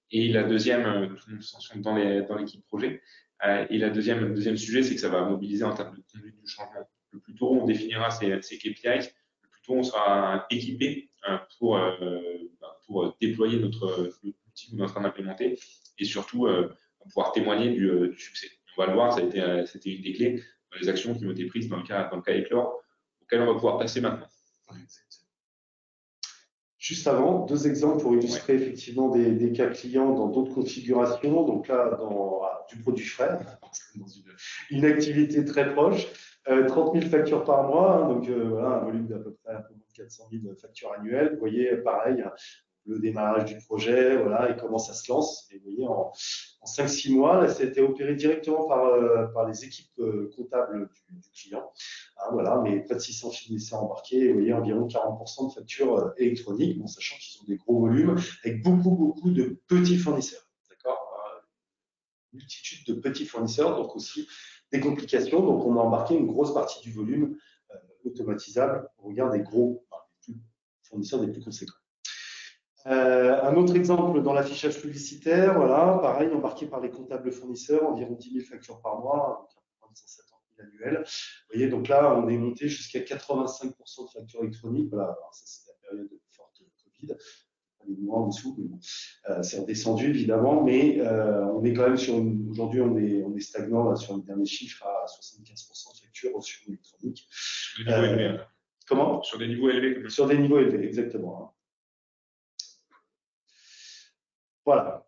Et la deuxième, tout le monde sous tension dans l'équipe projet. Et le deuxième sujet, c'est que ça va mobiliser en termes de conduite du changement. Le plus tôt on définira ces KPIs, le plus tôt on sera équipé pour déployer l'outil qu'on est en train d'implémenter et surtout pouvoir témoigner du succès. On va le voir, c'était une des clés dans les actions qui ont été prises dans le cas Eclore, auxquelles on va pouvoir passer maintenant. Juste avant, 2 exemples pour illustrer effectivement des cas clients dans d'autres configurations. Donc là, dans du produit frais, dans une activité très proche, 30 000 factures par mois, hein, donc voilà, un volume d'à peu près un peu moins de 400 000 factures annuelles. Vous voyez, pareil, le démarrage du projet, voilà, et comment ça se lance. Et vous voyez, en 5-6 mois, là, ça a été opéré directement par les équipes comptables du client. Hein, voilà, mais près de 600 fournisseurs embarqués, et vous voyez, environ 40% de factures électroniques, bon, sachant qu'ils ont des gros volumes, avec beaucoup de petits fournisseurs. D'accord ? Multitude de petits fournisseurs, donc aussi des complications. Donc, on a embarqué une grosse partie du volume automatisable au regard des gros fournisseurs des plus conséquents. Un autre exemple dans l'affichage publicitaire, voilà, pareil, embarqué par les comptables fournisseurs, environ 10 000 factures par mois, donc un peu 170 000 annuels. Vous voyez, donc là, on est monté jusqu'à 85% de factures électroniques. Voilà, alors ça, c'est la période de forte Covid. Les mois en dessous, mais bon, c'est redescendu évidemment, mais on est quand même aujourd'hui, on est stagnant là, sur les derniers chiffres à 75% de factures reçues électroniques. Sur des niveaux élevés. Comment ? Sur des niveaux élevés. Sur des niveaux élevés, exactement. Hein. Voilà.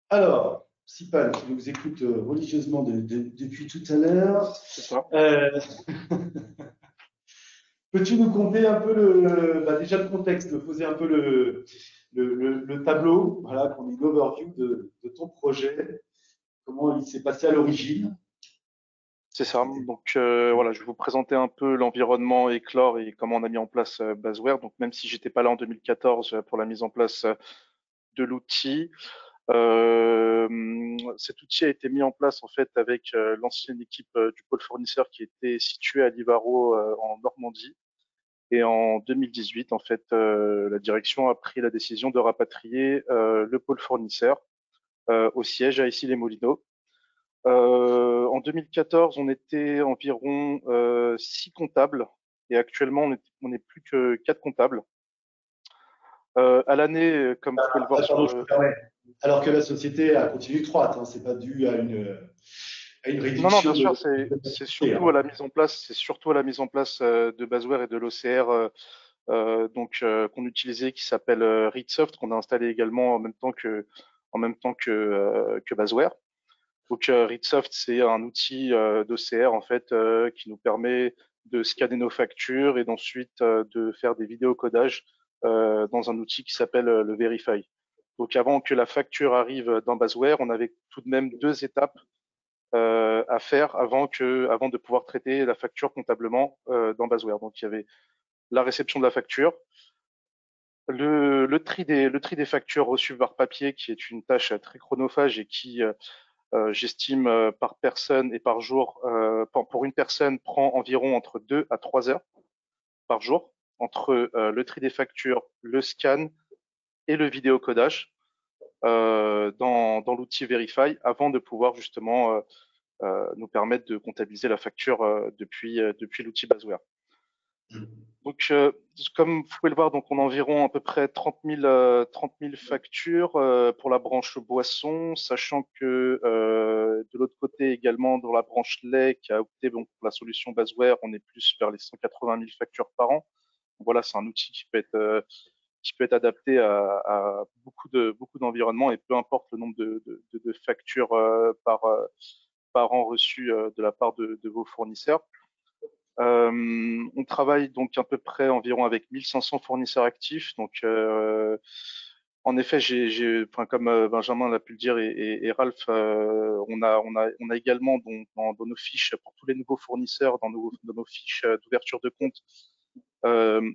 Alors, principal qui nous écoute religieusement depuis tout à l'heure. C'est ça. Peux-tu nous conter un peu déjà le contexte, poser un peu le tableau, voilà, qu'on ait une overview de ton projet, comment il s'est passé à l'origine? C'est ça. Donc voilà, je vais vous présenter un peu l'environnement Eclore et comment on a mis en place Baseware. Donc même si j'étais pas là en 2014 pour la mise en place de l'outil, cet outil a été mis en place en fait avec l'ancienne équipe du pôle fournisseur qui était située à Livaro en Normandie. Et en 2018, en fait, la direction a pris la décision de rapatrier le pôle fournisseur au siège à Issy-les-Moulineaux. En 2014, on était environ 6 comptables et actuellement, on n'est plus que 4 comptables. À l'année, comme vous pouvez le voir Pardon, sur je me permets. Alors que la société a continué de croître, hein, c'est pas dû à une Non, non, réduction bien sûr, de c'est l'activité, surtout à hein. la mise en place, de Baseware et de l'OCR, qu'on utilisait, qui s'appelle Readsoft, qu'on a installé également en même temps que Baseware. Donc Readsoft, c'est un outil d'OCR en fait qui nous permet de scanner nos factures et d'ensuite de faire des vidéocodages dans un outil qui s'appelle le Verify. Donc avant que la facture arrive dans Baseware, on avait tout de même 2 étapes à faire avant de pouvoir traiter la facture comptablement dans Baseware. Donc il y avait la réception de la facture, le tri des factures reçues par papier, qui est une tâche très chronophage et qui j'estime par personne et par jour, pour une personne, prend environ entre 2 à 3 heures par jour entre le tri des factures, le scan et le vidéocodage dans l'outil Verify avant de pouvoir justement nous permettre de comptabiliser la facture depuis l'outil Baseware. Donc, comme vous pouvez le voir, donc on a environ à peu près 30 000 factures pour la branche boisson, sachant que de l'autre côté également, dans la branche lait qui a opté pour la solution Baseware, on est plus vers les 180 000 factures par an. Donc, voilà, c'est un outil qui peut être adapté à beaucoup d'environnements et peu importe le nombre de factures par an reçues de la part de vos fournisseurs. On travaille donc à peu près environ avec 1500 fournisseurs actifs. Donc, en effet, comme Benjamin l'a pu le dire et Ralph, on a également dans nos fiches pour tous les nouveaux fournisseurs, dans nos fiches d'ouverture de compte,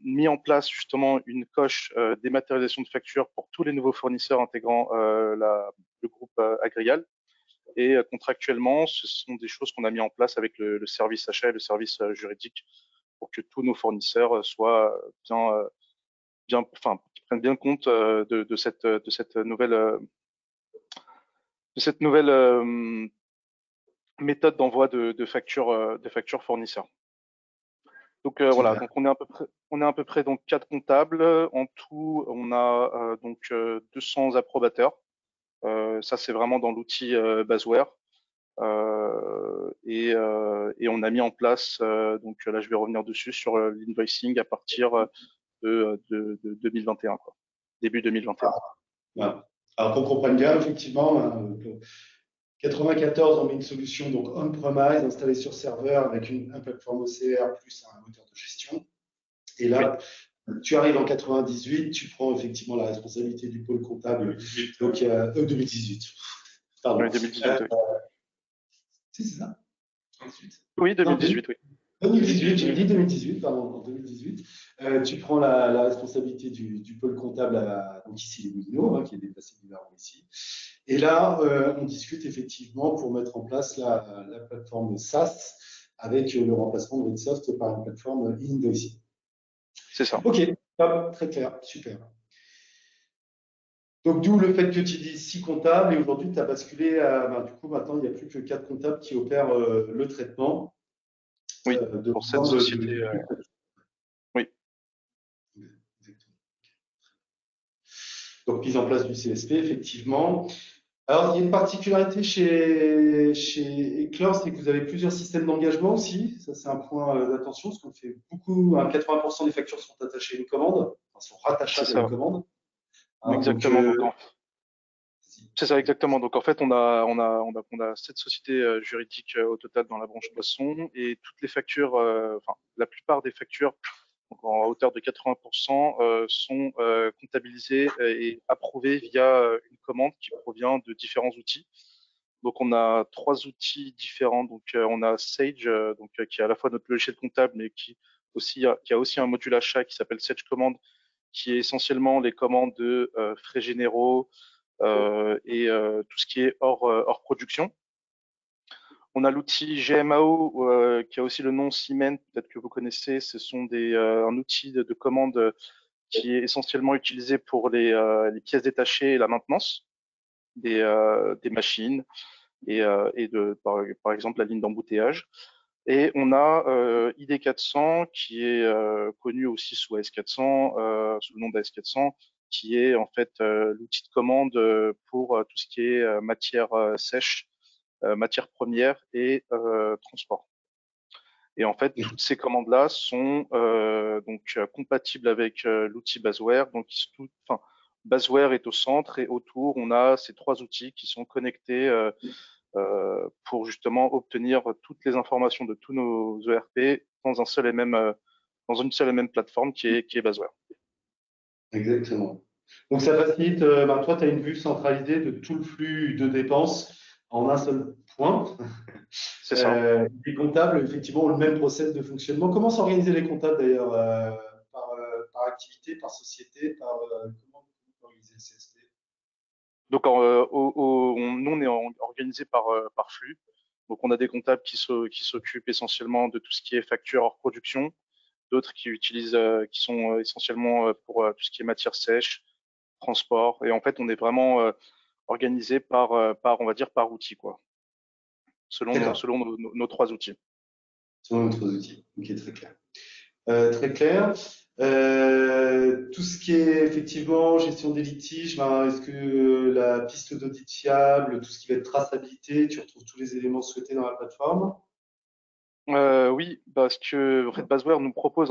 mis en place justement une coche dématérialisation de factures pour tous les nouveaux fournisseurs intégrant le groupe Agrial. Et contractuellement, ce sont des choses qu'on a mis en place avec le service achat et le service juridique pour que tous nos fournisseurs soient prennent bien compte de cette nouvelle méthode d'envoi de factures fournisseurs. Donc voilà, donc on est à peu près donc 4 comptables. En tout, on a donc 200 approbateurs. Ça, c'est vraiment dans l'outil Baseware. Et on a mis en place, donc là je vais revenir dessus, sur l'invoicing à partir de 2021, quoi. Début 2021. Voilà. Alors qu'on comprenne bien, effectivement, 94, on met une solution donc on-premise installée sur serveur avec une plateforme OCR plus un moteur de gestion. Et là, tu arrives en 98, tu prends effectivement la responsabilité du pôle comptable. 2018. Donc 2018. Pardon. Oui, 2018, oui. C'est ça? Ensuite. Oui, 2018, oui. 2018, j'ai dit 2018, pardon, en 2018. Tu prends la responsabilité du pôle comptable donc ici les Moulineaux, qui est déplacé du Verron ici. Et là, on discute effectivement pour mettre en place la plateforme SaaS avec le remplacement de Readsoft par une plateforme e-invoicing. C'est ça. Ok, top, très clair, super. Donc, d'où le fait que tu dis 6 comptables et aujourd'hui, tu as basculé à. Du coup, maintenant, il n'y a plus que 4 comptables qui opèrent le traitement. Oui, pour cette société. Oui. Exactement. Donc, mise en place du CSP, effectivement. Alors, il y a une particularité chez Eclore, c'est que vous avez plusieurs systèmes d'engagement aussi. Ça, c'est un point d'attention, parce qu'on fait beaucoup, 80% des factures sont attachées à une commande, enfin, sont rattachables à une commande. Hein, Exactement. C'est ça, exactement. Donc, en fait, on a 7 sociétés juridiques au total dans la branche boisson et toutes les factures, enfin, la plupart des factures, donc en hauteur de 80%, sont comptabilisées et approuvées via une commande qui provient de différents outils. Donc, on a 3 outils différents. Donc, on a Sage, qui est à la fois notre logiciel comptable, mais qui a aussi un module achat qui s'appelle Sage Command, qui est essentiellement les commandes de frais généraux, et tout ce qui est hors production. On a l'outil GMAO qui a aussi le nom Siemens, peut-être que vous connaissez. Ce sont un outil de commande qui est essentiellement utilisé pour les pièces détachées et la maintenance des machines et par exemple la ligne d'embouteillage. Et on a ID400 qui est connu aussi sous AS400, sous le nom d'AS400, qui est en fait l'outil de commande pour tout ce qui est matière sèche, matière première et transport. Et en fait, toutes ces commandes-là sont compatibles avec l'outil Basware. Donc, Basware est au centre et autour, on a ces 3 outils qui sont connectés pour justement obtenir toutes les informations de tous nos ERP dans dans une seule et même plateforme qui est Basware. Exactement. Donc ça facilite, toi, tu as une vue centralisée de tout le flux de dépenses en un seul point. C'est ça. Les comptables, effectivement, ont le même process de fonctionnement. Comment s'organiser les comptables d'ailleurs par activité, par société, comment organiser le CSP? Donc, nous, on est organisé par flux. Donc, on a des comptables qui s'occupent essentiellement de tout ce qui est facture hors production, d'autres qui sont essentiellement pour tout ce qui est matière sèche, transport. Et en fait, on est vraiment organisé on va dire, par outil, quoi, selon nos 3 outils. Selon notre outils. Ok, très clair. Très clair. Tout ce qui est effectivement gestion des litiges, est-ce que la piste d'audit fiable, tout ce qui va être traçabilité, tu retrouves tous les éléments souhaités dans la plateforme? Oui, parce que en fait, Basware nous propose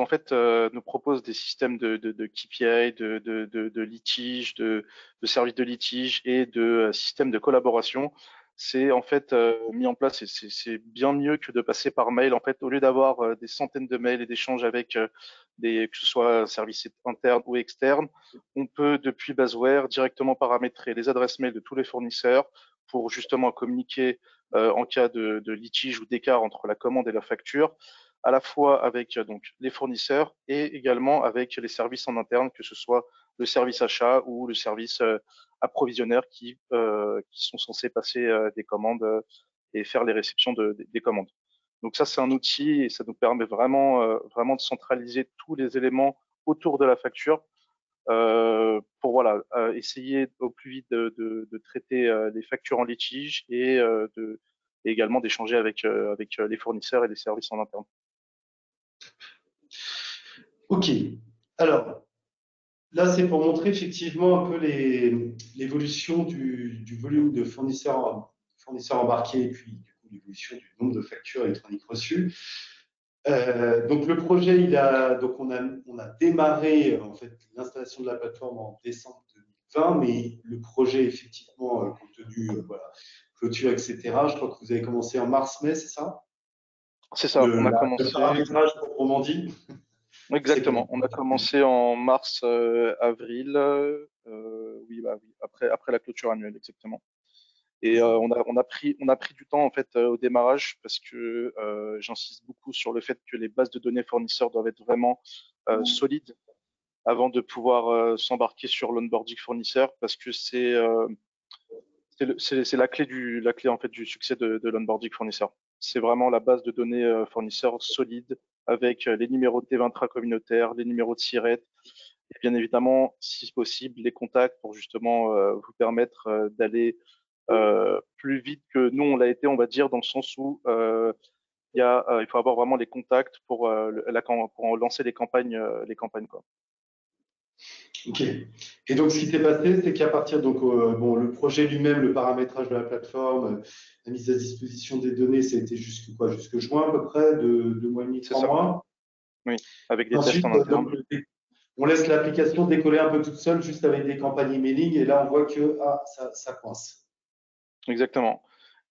des systèmes de KPI, de litige, de services de litige et de systèmes de collaboration. C'est en fait mis en place et c'est bien mieux que de passer par mail. En fait, au lieu d'avoir des centaines de mails et d'échanges avec que ce soit un service interne ou externe, on peut depuis Basware directement paramétrer les adresses mail de tous les fournisseurs pour justement communiquer en cas de litige ou d'écart entre la commande et la facture, à la fois avec donc les fournisseurs et également avec les services en interne, que ce soit le service achat ou le service approvisionnaire qui sont censés passer des commandes et faire les réceptions des commandes. Donc ça, c'est un outil et ça nous permet vraiment de centraliser tous les éléments autour de la facture pour essayer au plus vite de traiter les factures en litige et également d'échanger avec les fournisseurs et les services en interne. Ok. Alors, là, c'est pour montrer effectivement un peu l'évolution du volume de fournisseurs embarqués et puis du coup l'évolution du nombre de factures électroniques reçues. Donc le projet, on a démarré en fait l'installation de la plateforme en décembre 2020, mais le projet effectivement compte tenu clôture, etc. Je crois que vous avez commencé en mars-mai, c'est ça? C'est ça. On a Le commencé paramétrage proprement dit. exactement. On a commencé en mars, avril. Oui, après la clôture annuelle, exactement. Et on a pris du temps en fait au démarrage parce que j'insiste beaucoup sur le fait que les bases de données fournisseurs doivent être vraiment solides avant de pouvoir s'embarquer sur l'onboarding fournisseur parce que c'est la clé en fait du succès de l'onboarding fournisseur. C'est vraiment la base de données fournisseur solide avec les numéros de T20 intracommunautaires, les numéros de SIRET et bien évidemment, si possible, les contacts pour justement vous permettre d'aller plus vite que nous on l'a été, on va dire, dans le sens où il faut avoir vraiment les contacts pour lancer les campagnes quoi. Ok. Et donc, ce qui s'est passé, c'est qu'à partir le projet lui-même, le paramétrage de la plateforme, la mise à disposition des données, ça a été jusque juin à peu près, 2 mois et demi, C'est 3 ça. mois. Oui, avec des tests Ensuite, en interne. on laisse l'application décoller un peu toute seule, juste avec des campagnes emailing, et là, on voit que ça coince. Exactement.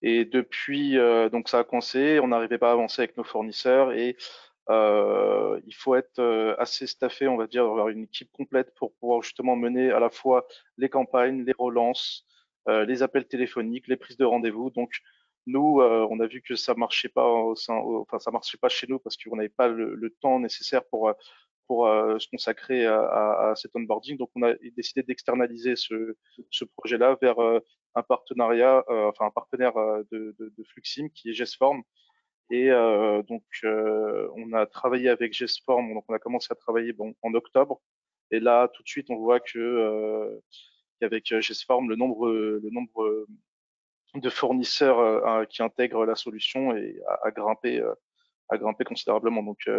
Et depuis, donc ça a coincé, on n'arrivait pas à avancer avec nos fournisseurs et il faut être assez staffé, on va dire, avoir une équipe complète pour pouvoir justement mener à la fois les campagnes, les relances, les appels téléphoniques, les prises de rendez-vous. Donc nous, on a vu que ça marchait pas enfin ça marchait pas chez nous parce qu'on n'avait pas le temps nécessaire pour se consacrer à cet onboarding. Donc on a décidé d'externaliser ce projet-là vers un partenariat, enfin un partenaire de Fluxim qui est GESForm. Et donc, on a travaillé avec GESForm, donc on a commencé à travailler en octobre. Et là, tout de suite, on voit que qu'avec GESForm, le nombre de fournisseurs qui intègrent la solution a grimpé considérablement. Donc,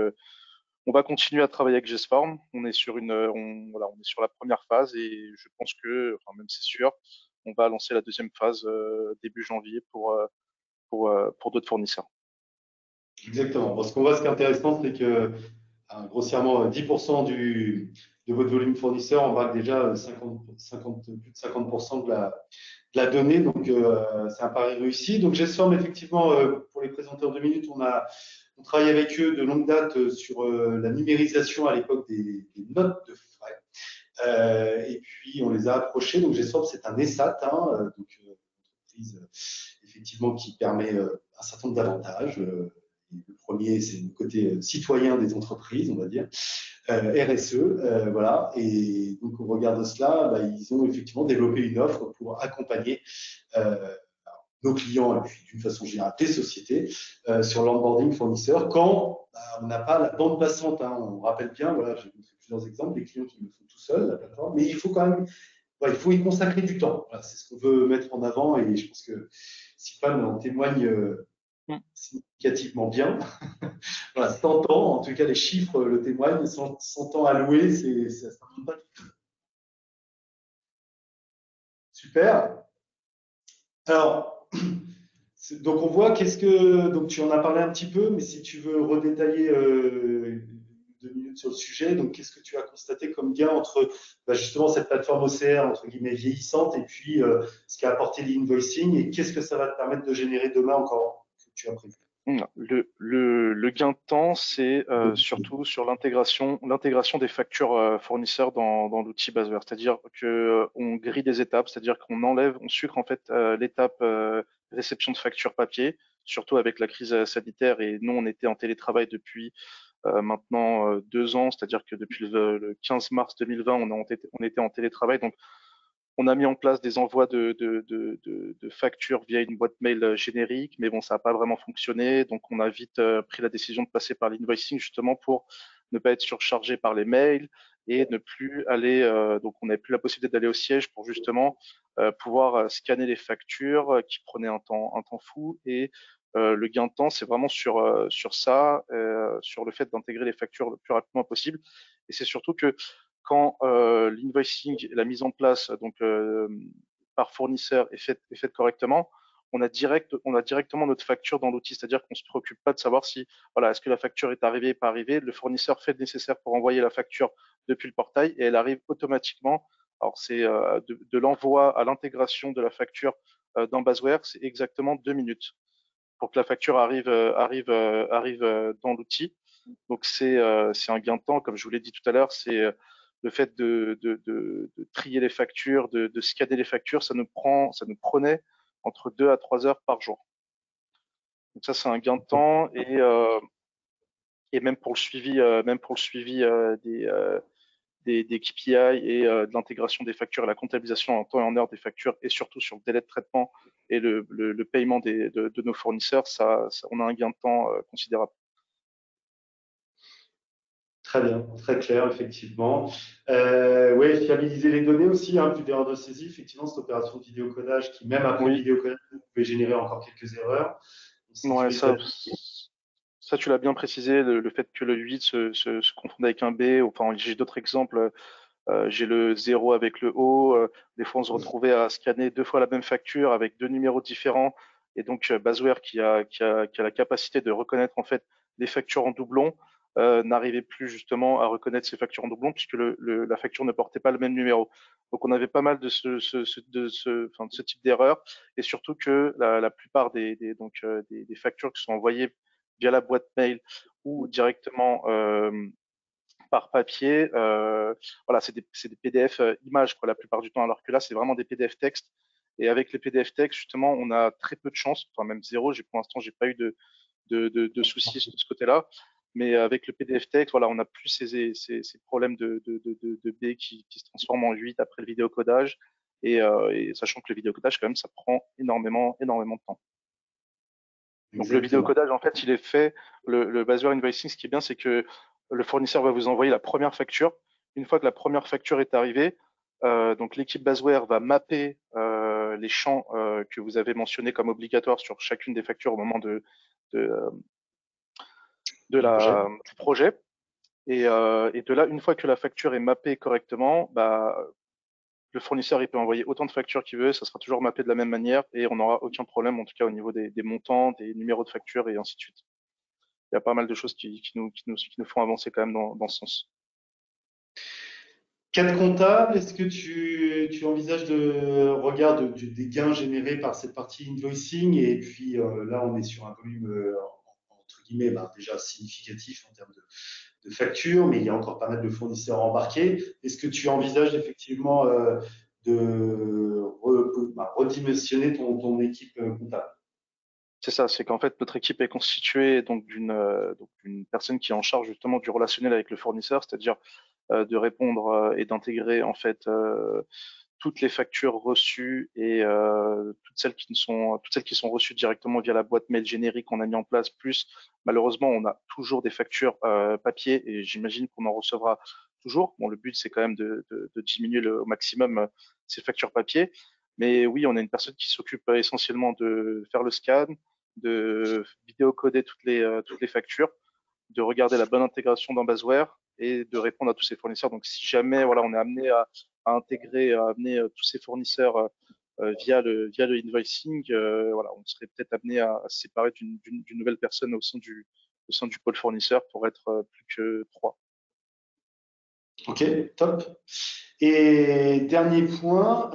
on va continuer à travailler avec GESForm. On est sur voilà, on est sur la première phase et je pense que, enfin même c'est sûr, on va lancer la deuxième phase début janvier pour d'autres fournisseurs. Exactement. Bon, ce qu'on voit, ce qui est intéressant, c'est que grossièrement 10% de votre volume fournisseur embarque déjà 50, plus de 50% de la donnée. Donc, c'est un pari réussi. Donc, GESForm, effectivement, pour les présenter en 2 minutes, on travaille avec eux de longue date sur la numérisation à l'époque des notes de frais. Et puis, on les a approchés. Donc, GESForm, c'est un ESAT, donc une entreprise effectivement qui permet un certain nombre d'avantages. Le premier, c'est le côté citoyen des entreprises, on va dire, RSE, voilà. Et donc, au regard de cela, bah, ils ont effectivement développé une offre pour accompagner nos clients et puis d'une façon générale des sociétés sur l'onboarding fournisseur quand on n'a pas la bande passante. On rappelle bien, voilà, j'ai montré plusieurs exemples, des clients qui le font tout seuls, la plateforme, mais il faut quand même, il faut y consacrer du temps. Voilà, c'est ce qu'on veut mettre en avant et je pense que Sipan en témoigne significativement bien. Voilà, 100 ans, en tout cas les chiffres le témoignent, 100 ans alloués, ça ne s'invente pas du tout. Super. Alors, donc on voit donc tu en as parlé un petit peu, mais si tu veux redétailler 2 minutes sur le sujet, donc qu'est-ce que tu as constaté comme gain entre justement cette plateforme OCR entre guillemets vieillissante et puis ce qu'a apporté l'invoicing et qu'est-ce que ça va te permettre de générer demain encore que tu as prévu? Le gain de temps, c'est surtout sur l'intégration des factures fournisseurs dans l'outil Baseware. C'est-à-dire que on grille des étapes, c'est-à-dire on sucre en fait l'étape réception de factures papier, surtout avec la crise sanitaire. Et nous, on était en télétravail depuis maintenant 2 ans, c'est-à-dire que depuis le 15 mars 2020, on était en télétravail. Donc, on a mis en place des envois de factures via une boîte mail générique, mais bon, ça n'a pas vraiment fonctionné. Donc, on a vite pris la décision de passer par l'invoicing justement pour ne pas être surchargé par les mails et ne plus aller. Donc, on n'avait plus la possibilité d'aller au siège pour justement pouvoir scanner les factures qui prenaient un temps fou. Et le gain de temps, c'est vraiment sur ça, sur le fait d'intégrer les factures le plus rapidement possible. Et c'est surtout que quand l'invoicing, la mise en place donc par fournisseur est faite correctement, on a directement notre facture dans l'outil, c'est-à-dire qu'on se préoccupe pas de savoir si voilà est-ce que la facture est arrivée, pas arrivée. Le fournisseur fait le nécessaire pour envoyer la facture depuis le portail et elle arrive automatiquement. Alors c'est de l'envoi à l'intégration de la facture dans Baseware, c'est exactement 2 minutes pour que la facture arrive dans l'outil. Donc c'est un gain de temps, comme je vous l'ai dit tout à l'heure, c'est le fait de trier les factures, de scanner les factures, ça nous prenait entre 2 à 3 heures par jour. Donc ça c'est un gain de temps et même pour le suivi, des KPI et de l'intégration des factures et la comptabilisation en temps et en heure des factures et surtout sur le délai de traitement et le paiement de nos fournisseurs, on a un gain de temps considérable. Très bien, très clair, effectivement. Oui, fiabiliser les données aussi, plus d'erreurs de saisie. Effectivement, cette opération de vidéocodage qui, même après Oui. le vidéocodage, pouvait générer encore quelques erreurs. Ouais, ça, tu l'as bien précisé, le fait que le 8 se confonde avec un B. Enfin, j'ai d'autres exemples. J'ai le 0 avec le O. Des fois, on se retrouvait à scanner 2 fois la même facture avec 2 numéros différents. Et donc, Baseware qui a la capacité de reconnaître en fait les factures en doublon, n'arrivait plus justement à reconnaître ses factures en doublon puisque la facture ne portait pas le même numéro. Donc on avait pas mal de ce type d'erreur et surtout que la plupart des factures qui sont envoyées via la boîte mail ou directement par papier, voilà, c'est des PDF images quoi, la plupart du temps, alors que là c'est vraiment des PDF texte. Et avec les PDF texte, justement, on a très peu de chance, enfin même zéro. Pour l'instant, j'ai pas eu de soucis de ce côté-là. Mais avec le PDF texte, voilà, on n'a plus ces problèmes de B qui se transforment en 8 après le vidéocodage. Et sachant que le vidéocodage, quand même, ça prend énormément de temps. Donc le Exactement. vidéocodage, en fait, il est fait, le Baseware Invoicing, ce qui est bien, c'est que le fournisseur va vous envoyer la première facture. Une fois que la première facture est arrivée, donc l'équipe Baseware va mapper les champs que vous avez mentionnés comme obligatoires sur chacune des factures au moment de, du projet. Et de là, une fois que la facture est mappée correctement, bah, le fournisseur il peut envoyer autant de factures qu'il veut, ça sera toujours mappé de la même manière et on n'aura aucun problème, en tout cas au niveau des montants, des numéros de facture et ainsi de suite. Il y a pas mal de choses qui nous font avancer quand même dans ce sens. Cadre comptable, est-ce que tu envisages de regard des gains générés par cette partie invoicing? Et puis là, on est sur un volume entre guillemets déjà significatif en termes de factures, mais il y a encore pas mal de fournisseurs embarqués. Est-ce que tu envisages effectivement de redimensionner ton équipe comptable? C'est ça, c'est qu'en fait notre équipe est constituée donc d'une personne qui est en charge justement du relationnel avec le fournisseur, c'est-à-dire de répondre et d'intégrer en fait toutes les factures reçues et toutes celles qui sont reçues directement via la boîte mail générique qu'on a mis en place. Plus malheureusement, on a toujours des factures papier et j'imagine qu'on en recevra toujours. Bon, le but c'est quand même de diminuer au maximum ces factures papier. Mais oui, on a une personne qui s'occupe essentiellement de faire le scan, de vidéocoder toutes les factures, de regarder la bonne intégration dans Baseware et de répondre à tous ces fournisseurs. Donc, si jamais voilà, on est amené à intégrer, à amener tous ces fournisseurs via le invoicing, voilà, on serait peut-être amené à se séparer d'une nouvelle personne au sein du pôle fournisseur pour être plus que trois. Ok, top. Et dernier point,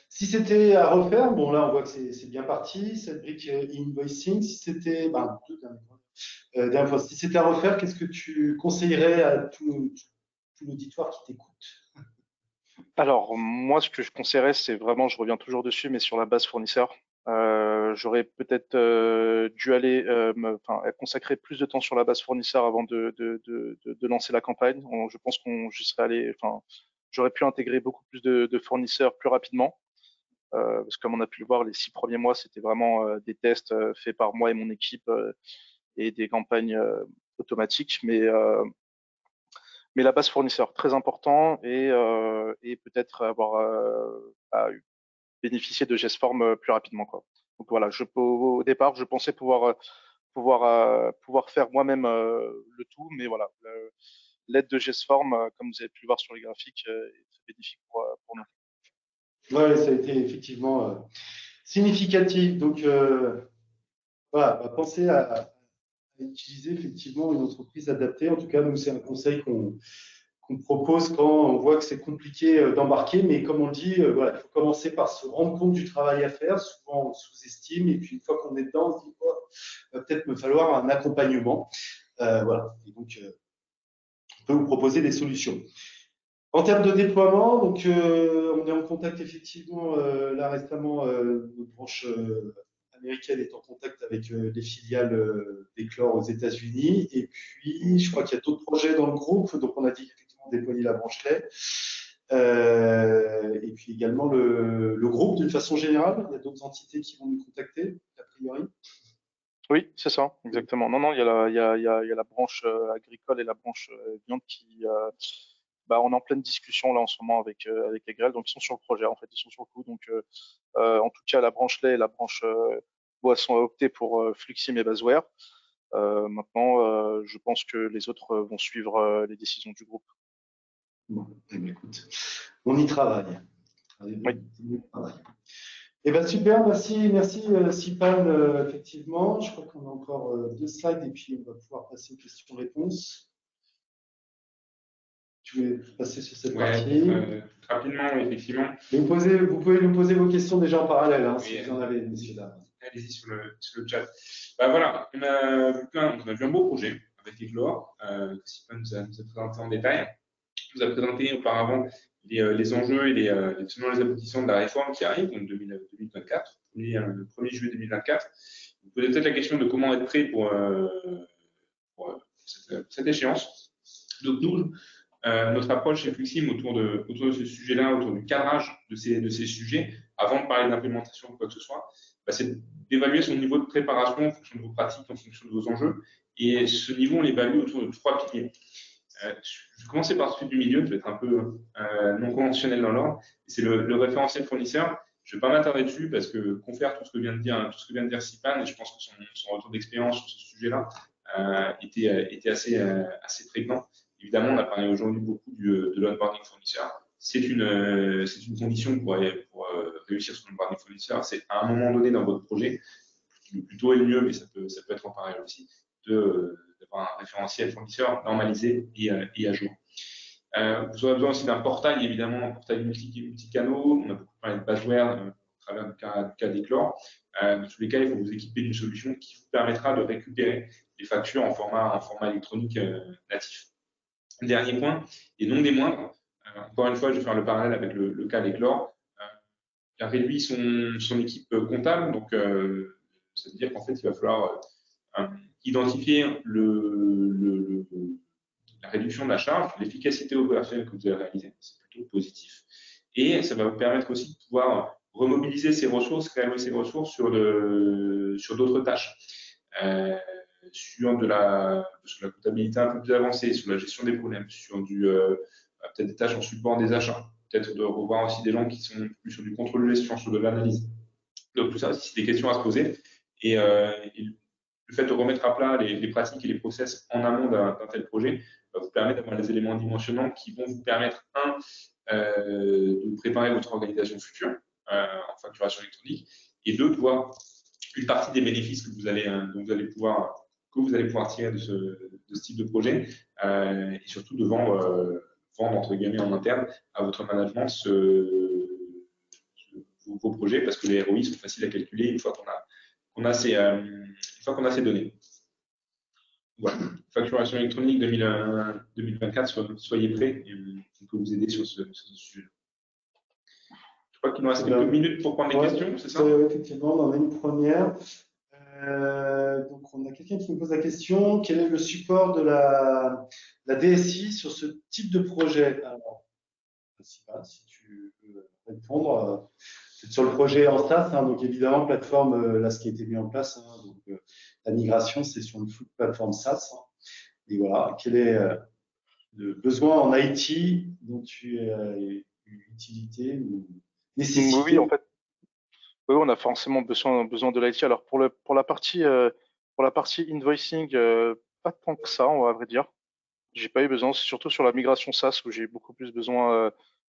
si c'était à refaire, bon là on voit que c'est bien parti, cette brique invoicing, si c'était, dernière fois, si c'était à refaire, qu'est-ce que tu conseillerais à tout l'auditoire qui t'écoute? Alors, moi, ce que je conseillerais, c'est vraiment, je reviens toujours dessus, mais sur la base fournisseur. J'aurais peut-être dû aller consacrer plus de temps sur la base fournisseur avant de lancer la campagne. Je pense qu'on j'y serais allé, enfin, j'aurais pu intégrer beaucoup plus de fournisseurs plus rapidement. Parce que comme on a pu le voir, les 6 premiers mois, c'était vraiment des tests faits par moi et mon équipe et des campagnes automatiques. Mais la base fournisseur, très important, et peut-être avoir bénéficié de GESForm plus rapidement, quoi. Donc voilà, au départ, je pensais pouvoir faire moi-même le tout, mais voilà, l'aide de GESForm, comme vous avez pu le voir sur les graphiques, est très bénéfique pour nous. Ouais, ça a été effectivement significatif. Donc voilà, pensez à utiliser effectivement une entreprise adaptée. En tout cas, nous, c'est un conseil qu'on propose quand on voit que c'est compliqué d'embarquer. Mais comme on le dit, voilà, il faut commencer par se rendre compte du travail à faire. Souvent, on sous-estime. Et puis, une fois qu'on est dedans, on se dit, oh, il va peut-être me falloir un accompagnement. Voilà. Et donc, on peut vous proposer des solutions. En termes de déploiement, donc on est en contact effectivement là récemment, notre branche américaine est en contact avec les filiales d'Eclore aux États-Unis. Et puis, je crois qu'il y a d'autres projets dans le groupe. Donc, on a dit effectivement déployer la branche lait. Et puis également le groupe d'une façon générale. Il y a d'autres entités qui vont nous contacter, a priori. Oui, c'est ça, exactement. Non, non, il y a la branche agricole et la branche viande qui, on est en pleine discussion là en ce moment avec Agrel, donc ils sont sur le projet, en fait, ils sont sur le coup. Donc, en tout cas, la branche lait et la branche boisson a opté pour Fluxim et Baseware. Maintenant, je pense que les autres vont suivre les décisions du groupe. Bon, eh bien, écoute, on y travaille. Oui. On y travaille. Eh ben super, merci Sipan, effectivement. Je crois qu'on a encore 2 slides et puis on va pouvoir passer aux questions-réponses. Tu voulais passer sur cette Ouais, partie. rapidement, effectivement. Mais vous pouvez nous poser vos questions déjà en parallèle, hein, Oui, si vous en avez, messieurs, dames. allez-y sur le chat. Bah voilà, on a vu un beau projet avec Éclore, que Sipan nous a présenté en détail. On vous a présenté auparavant les enjeux et les tenants et les aboutissants de la réforme qui arrive, donc 2024, le 1er juillet 2024. Vous posez peut-être la question de comment être prêt pour cette échéance. Donc nous, notre approche chez Fluxim autour de ce sujet-là, autour du cadrage de ces sujets, avant de parler d'implémentation ou quoi que ce soit, bah, c'est d'évaluer son niveau de préparation en fonction de vos pratiques, en fonction de vos enjeux. Et ce niveau, on l'évalue autour de 3 piliers. Je vais commencer par celui du milieu, je vais être un peu non conventionnel dans l'ordre. C'est le référentiel fournisseur. Je ne vais pas m'attarder dessus parce que confère tout ce que vient de dire Sipan, et je pense que son retour d'expérience sur ce sujet-là était assez prégnant. Évidemment, on a parlé aujourd'hui beaucoup de l'onboarding fournisseur. C'est une condition pour réussir sur l'onboarding fournisseur. C'est à un moment donné dans votre projet, le plus tôt est le mieux, mais ça peut être en parallèle aussi, d'avoir un référentiel fournisseur normalisé et à jour. Vous aurez besoin aussi d'un portail, évidemment, un portail multi-canaux. On a beaucoup parlé de Basware à travers le cas d'Éclore. Dans tous les cas, il faut vous équiper d'une solution qui vous permettra de récupérer les factures en format électronique natif. Dernier point, et non des moindres, encore une fois, je vais faire le parallèle avec le cas d'Éclore. Il a réduit son équipe comptable, donc ça veut dire qu'en fait, il va falloir identifier la réduction de la charge, l'efficacité opérationnelle que vous avez réalisée, c'est plutôt positif. Et ça va vous permettre aussi de pouvoir remobiliser ces ressources, réallouer ces ressources sur d'autres tâches. Sur la comptabilité un peu plus avancée, sur la gestion des problèmes, sur peut-être des tâches en support des achats, peut-être de revoir aussi des gens qui sont plus sur du contrôle de gestion, sur de l'analyse. Donc tout ça, c'est des questions à se poser. Et le fait de remettre à plat les pratiques et les process en amont d'un tel projet va vous permettre d'avoir les éléments dimensionnants qui vont vous permettre, de préparer votre organisation future en facturation électronique, et deux, de voir une partie des bénéfices que vous allez pouvoir tirer de ce type de projet, et surtout de vendre entre guillemets en interne à votre management vos projets, parce que les ROI sont faciles à calculer une fois qu'on a ces données. Voilà. Facturation électronique 2024, soyez prêts, et on peut vous aider sur ce sujet. Je crois qu'il nous reste quelques minutes pour prendre les questions, c'est ça? Effectivement, on en a une première. Donc, on a quelqu'un qui nous pose la question: quel est le support de la DSI sur ce type de projet? Alors, je ne sais pas si tu veux répondre. C'est sur le projet en SaaS, hein, donc évidemment, plateforme, là, ce qui a été mis en place, hein, donc, la migration, c'est sur une plateforme SaaS. Hein, et voilà, quel est le besoin en IT dont tu as une utilité ou nécessité? Oui, en fait, oui, on a forcément besoin de l'IT. Alors pour la partie invoicing, pas tant que ça, à vrai dire. J'ai pas eu besoin, c'est surtout sur la migration SaaS où j'ai beaucoup plus besoin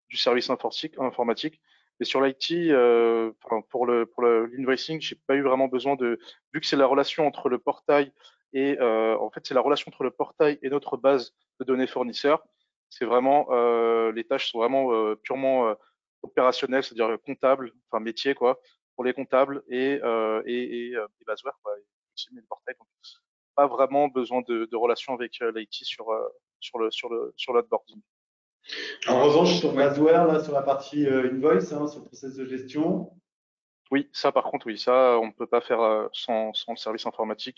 du service informatique. Et sur l'IT, pour l'invoicing, j'ai pas eu vraiment besoin vu que c'est la relation entre le portail et en fait c'est la relation entre le portail et notre base de données fournisseurs. C'est vraiment les tâches sont vraiment purement opérationnelles, c'est-à-dire comptables, enfin métier quoi, pour les comptables et Basware quoi, et aussi le portail. Donc, pas vraiment besoin de relation avec l'IT sur l'onboarding. En revanche, sur Basware, là, sur la partie invoice, hein, sur le process de gestion. Oui, ça par contre, oui, ça on ne peut pas faire sans le service informatique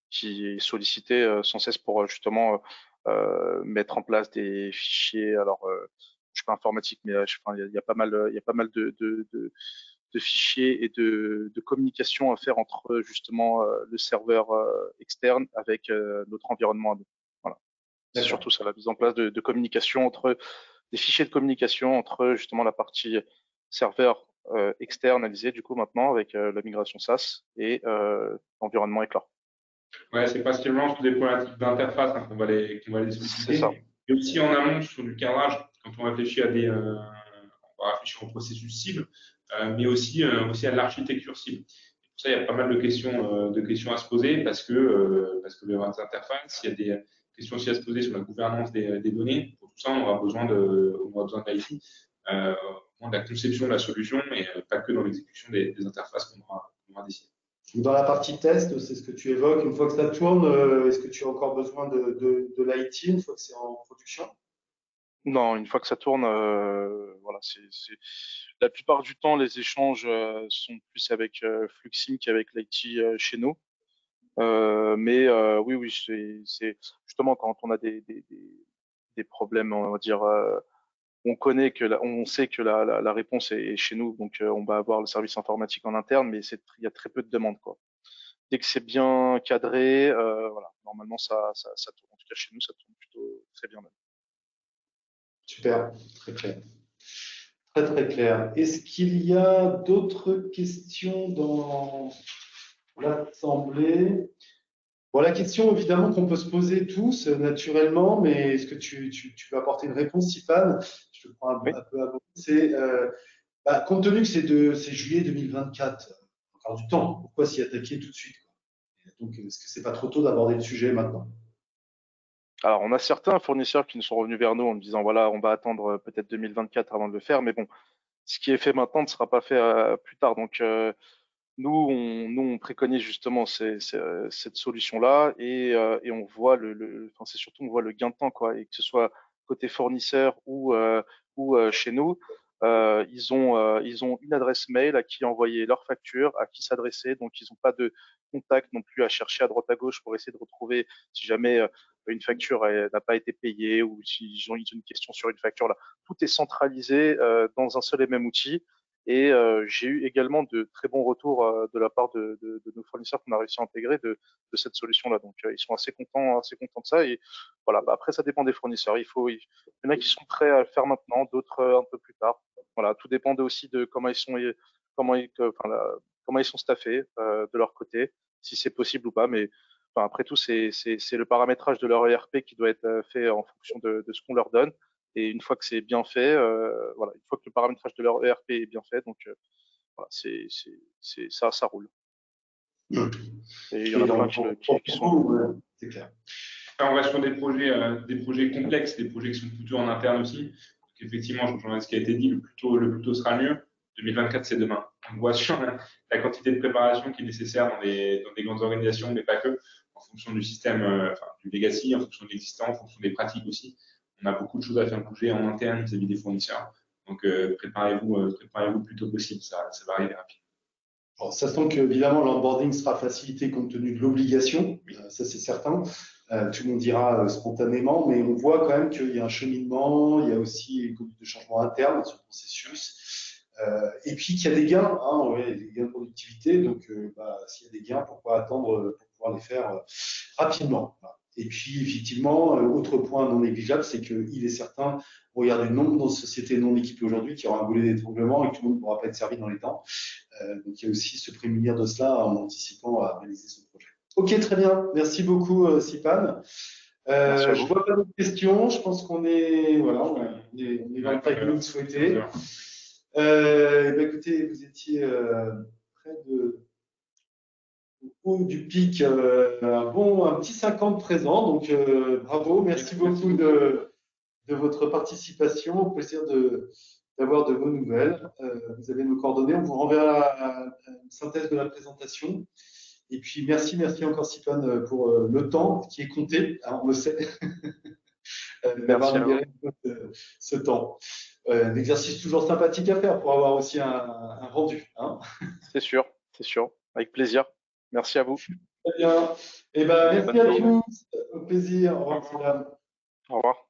qui est sollicité sans cesse pour justement mettre en place des fichiers. Alors, je suis pas informatique, mais enfin, il y a pas mal, de fichiers et de communication à faire entre justement le serveur externe avec notre environnement à nous. Voilà. C'est surtout ça, la mise en place de communication entre des fichiers de communication entre justement la partie serveur externalisé du coup maintenant avec la migration SaaS et l'environnement Éclore. Ouais, c'est particulièrement sur des problématiques d'interface qu'on va les solliciter. C'est ça. Et aussi en amont sur du cadrage, quand on réfléchit on va réfléchir au processus cible, mais aussi à l'architecture cible. Pour ça, il y a pas mal de questions à se poser parce que les interfaces, il y a des questions aussi à se poser sur la gouvernance des données. Pour tout ça, on aura besoin de l'IT, de la conception de la solution et pas que dans l'exécution des interfaces qu'on aura décidé. Dans la partie test, c'est ce que tu évoques. Une fois que ça tourne, est-ce que tu as encore besoin de l'IT une fois que c'est en production? Non, une fois que ça tourne, voilà, la plupart du temps, les échanges sont plus avec Fluxim qu'avec l'IT chez nous. Mais oui, c'est justement quand on a des problèmes, on va dire, on sait que la réponse est chez nous, donc on va avoir le service informatique en interne, mais il y a très peu de demandes, quoi. Dès que c'est bien cadré, voilà, normalement ça tourne. En tout cas, chez nous, ça tourne plutôt très bien même. Super, très clair. Très très clair. Est-ce qu'il y a d'autres questions dans l'Assemblée? Bon, la question évidemment qu'on peut se poser tous naturellement, mais est-ce que tu peux apporter une réponse, Sifan? Je te prends Oui. un peu avant. C'est compte tenu que c'est juillet 2024, encore du temps, pourquoi s'y attaquer tout de suite, quoi? Donc, est-ce que c'est pas trop tôt d'aborder le sujet maintenant? Alors, on a certains fournisseurs qui nous sont revenus vers nous en nous disant, voilà, on va attendre peut-être 2024 avant de le faire, mais bon, ce qui est fait maintenant ne sera pas fait plus tard. Donc, nous, on préconise justement cette solution-là et on voit enfin, c'est surtout on voit le gain de temps, quoi, et que ce soit côté fournisseur ou chez nous, ils ont une adresse mail à qui envoyer leur facture, à qui s'adresser, donc ils n'ont pas de contact non plus à chercher à droite à gauche pour essayer de retrouver si jamais une facture n'a pas été payée ou s'ils ont une question sur une facture là. Tout est centralisé dans un seul et même outil. Et j'ai eu également de très bons retours de la part de nos fournisseurs qu'on a réussi à intégrer de cette solution-là. Donc ils sont assez contents de ça. Et voilà, bah, après ça dépend des fournisseurs. Il y en a qui sont prêts à le faire maintenant, d'autres un peu plus tard. Voilà, tout dépend aussi de comment ils sont staffés de leur côté, si c'est possible ou pas. Mais enfin, après tout, c'est le paramétrage de leur ERP qui doit être fait en fonction de ce qu'on leur donne. Et une fois que c'est bien fait, voilà, une fois que le paramétrage de leur ERP est bien fait, donc voilà, ça roule. Et il y en Et a plein donc, qui sont. c'est clair. On va sur des projets complexes, des projets qui sont plutôt en interne aussi. Donc, effectivement, je rejoins ce qui a été dit, le plus tôt sera le mieux. 2024, c'est demain. On voit sur la quantité de préparation qui est nécessaire dans des grandes organisations, mais pas que, en fonction du système, du legacy, en fonction de l'existant, en fonction des pratiques aussi. On a beaucoup de choses à faire bouger en interne vis-à-vis des fournisseurs. Donc, préparez-vous le plus tôt possible. Ça va arriver rapidement. Alors, sachant que évidemment l'onboarding sera facilité compte tenu de l'obligation, ça c'est certain. Tout le monde dira spontanément, mais on voit quand même qu'il y a un cheminement, il y a aussi une conduite de changement interne sur le processus, et puis qu'il y a des gains, hein, ouais, des gains de productivité. Donc, s'il y a des gains, pourquoi attendre pour pouvoir les faire rapidement. Voilà. Et puis, effectivement, autre point non négligeable, c'est qu'il est certain, on regarde le nombre de sociétés non équipées aujourd'hui qui aura un boulet d'étranglement et que tout le monde ne pourra pas être servi dans les temps. Donc, il y a aussi se prémunir de cela en anticipant à réaliser son projet. Ok, très bien. Merci beaucoup, Sipan. Je vois pas d'autres questions. Je pense qu'on est, voilà, on est dans le timing souhaité. Écoutez, vous étiez près au haut du pic, un petit 50 présents. Donc, bravo. Merci beaucoup de votre participation. Au plaisir d'avoir de vos nouvelles. Vous avez nos coordonnées. On vous renverra une synthèse de la présentation. Et puis, merci encore, Sipan, pour le temps qui est compté. Alors, on le sait, d'avoir libéré ce temps. Un exercice toujours sympathique à faire pour avoir aussi un rendu. Hein. C'est sûr. Avec plaisir. Merci à vous. Très bien. Eh ben, merci à tous. Au plaisir. Au revoir. Au revoir.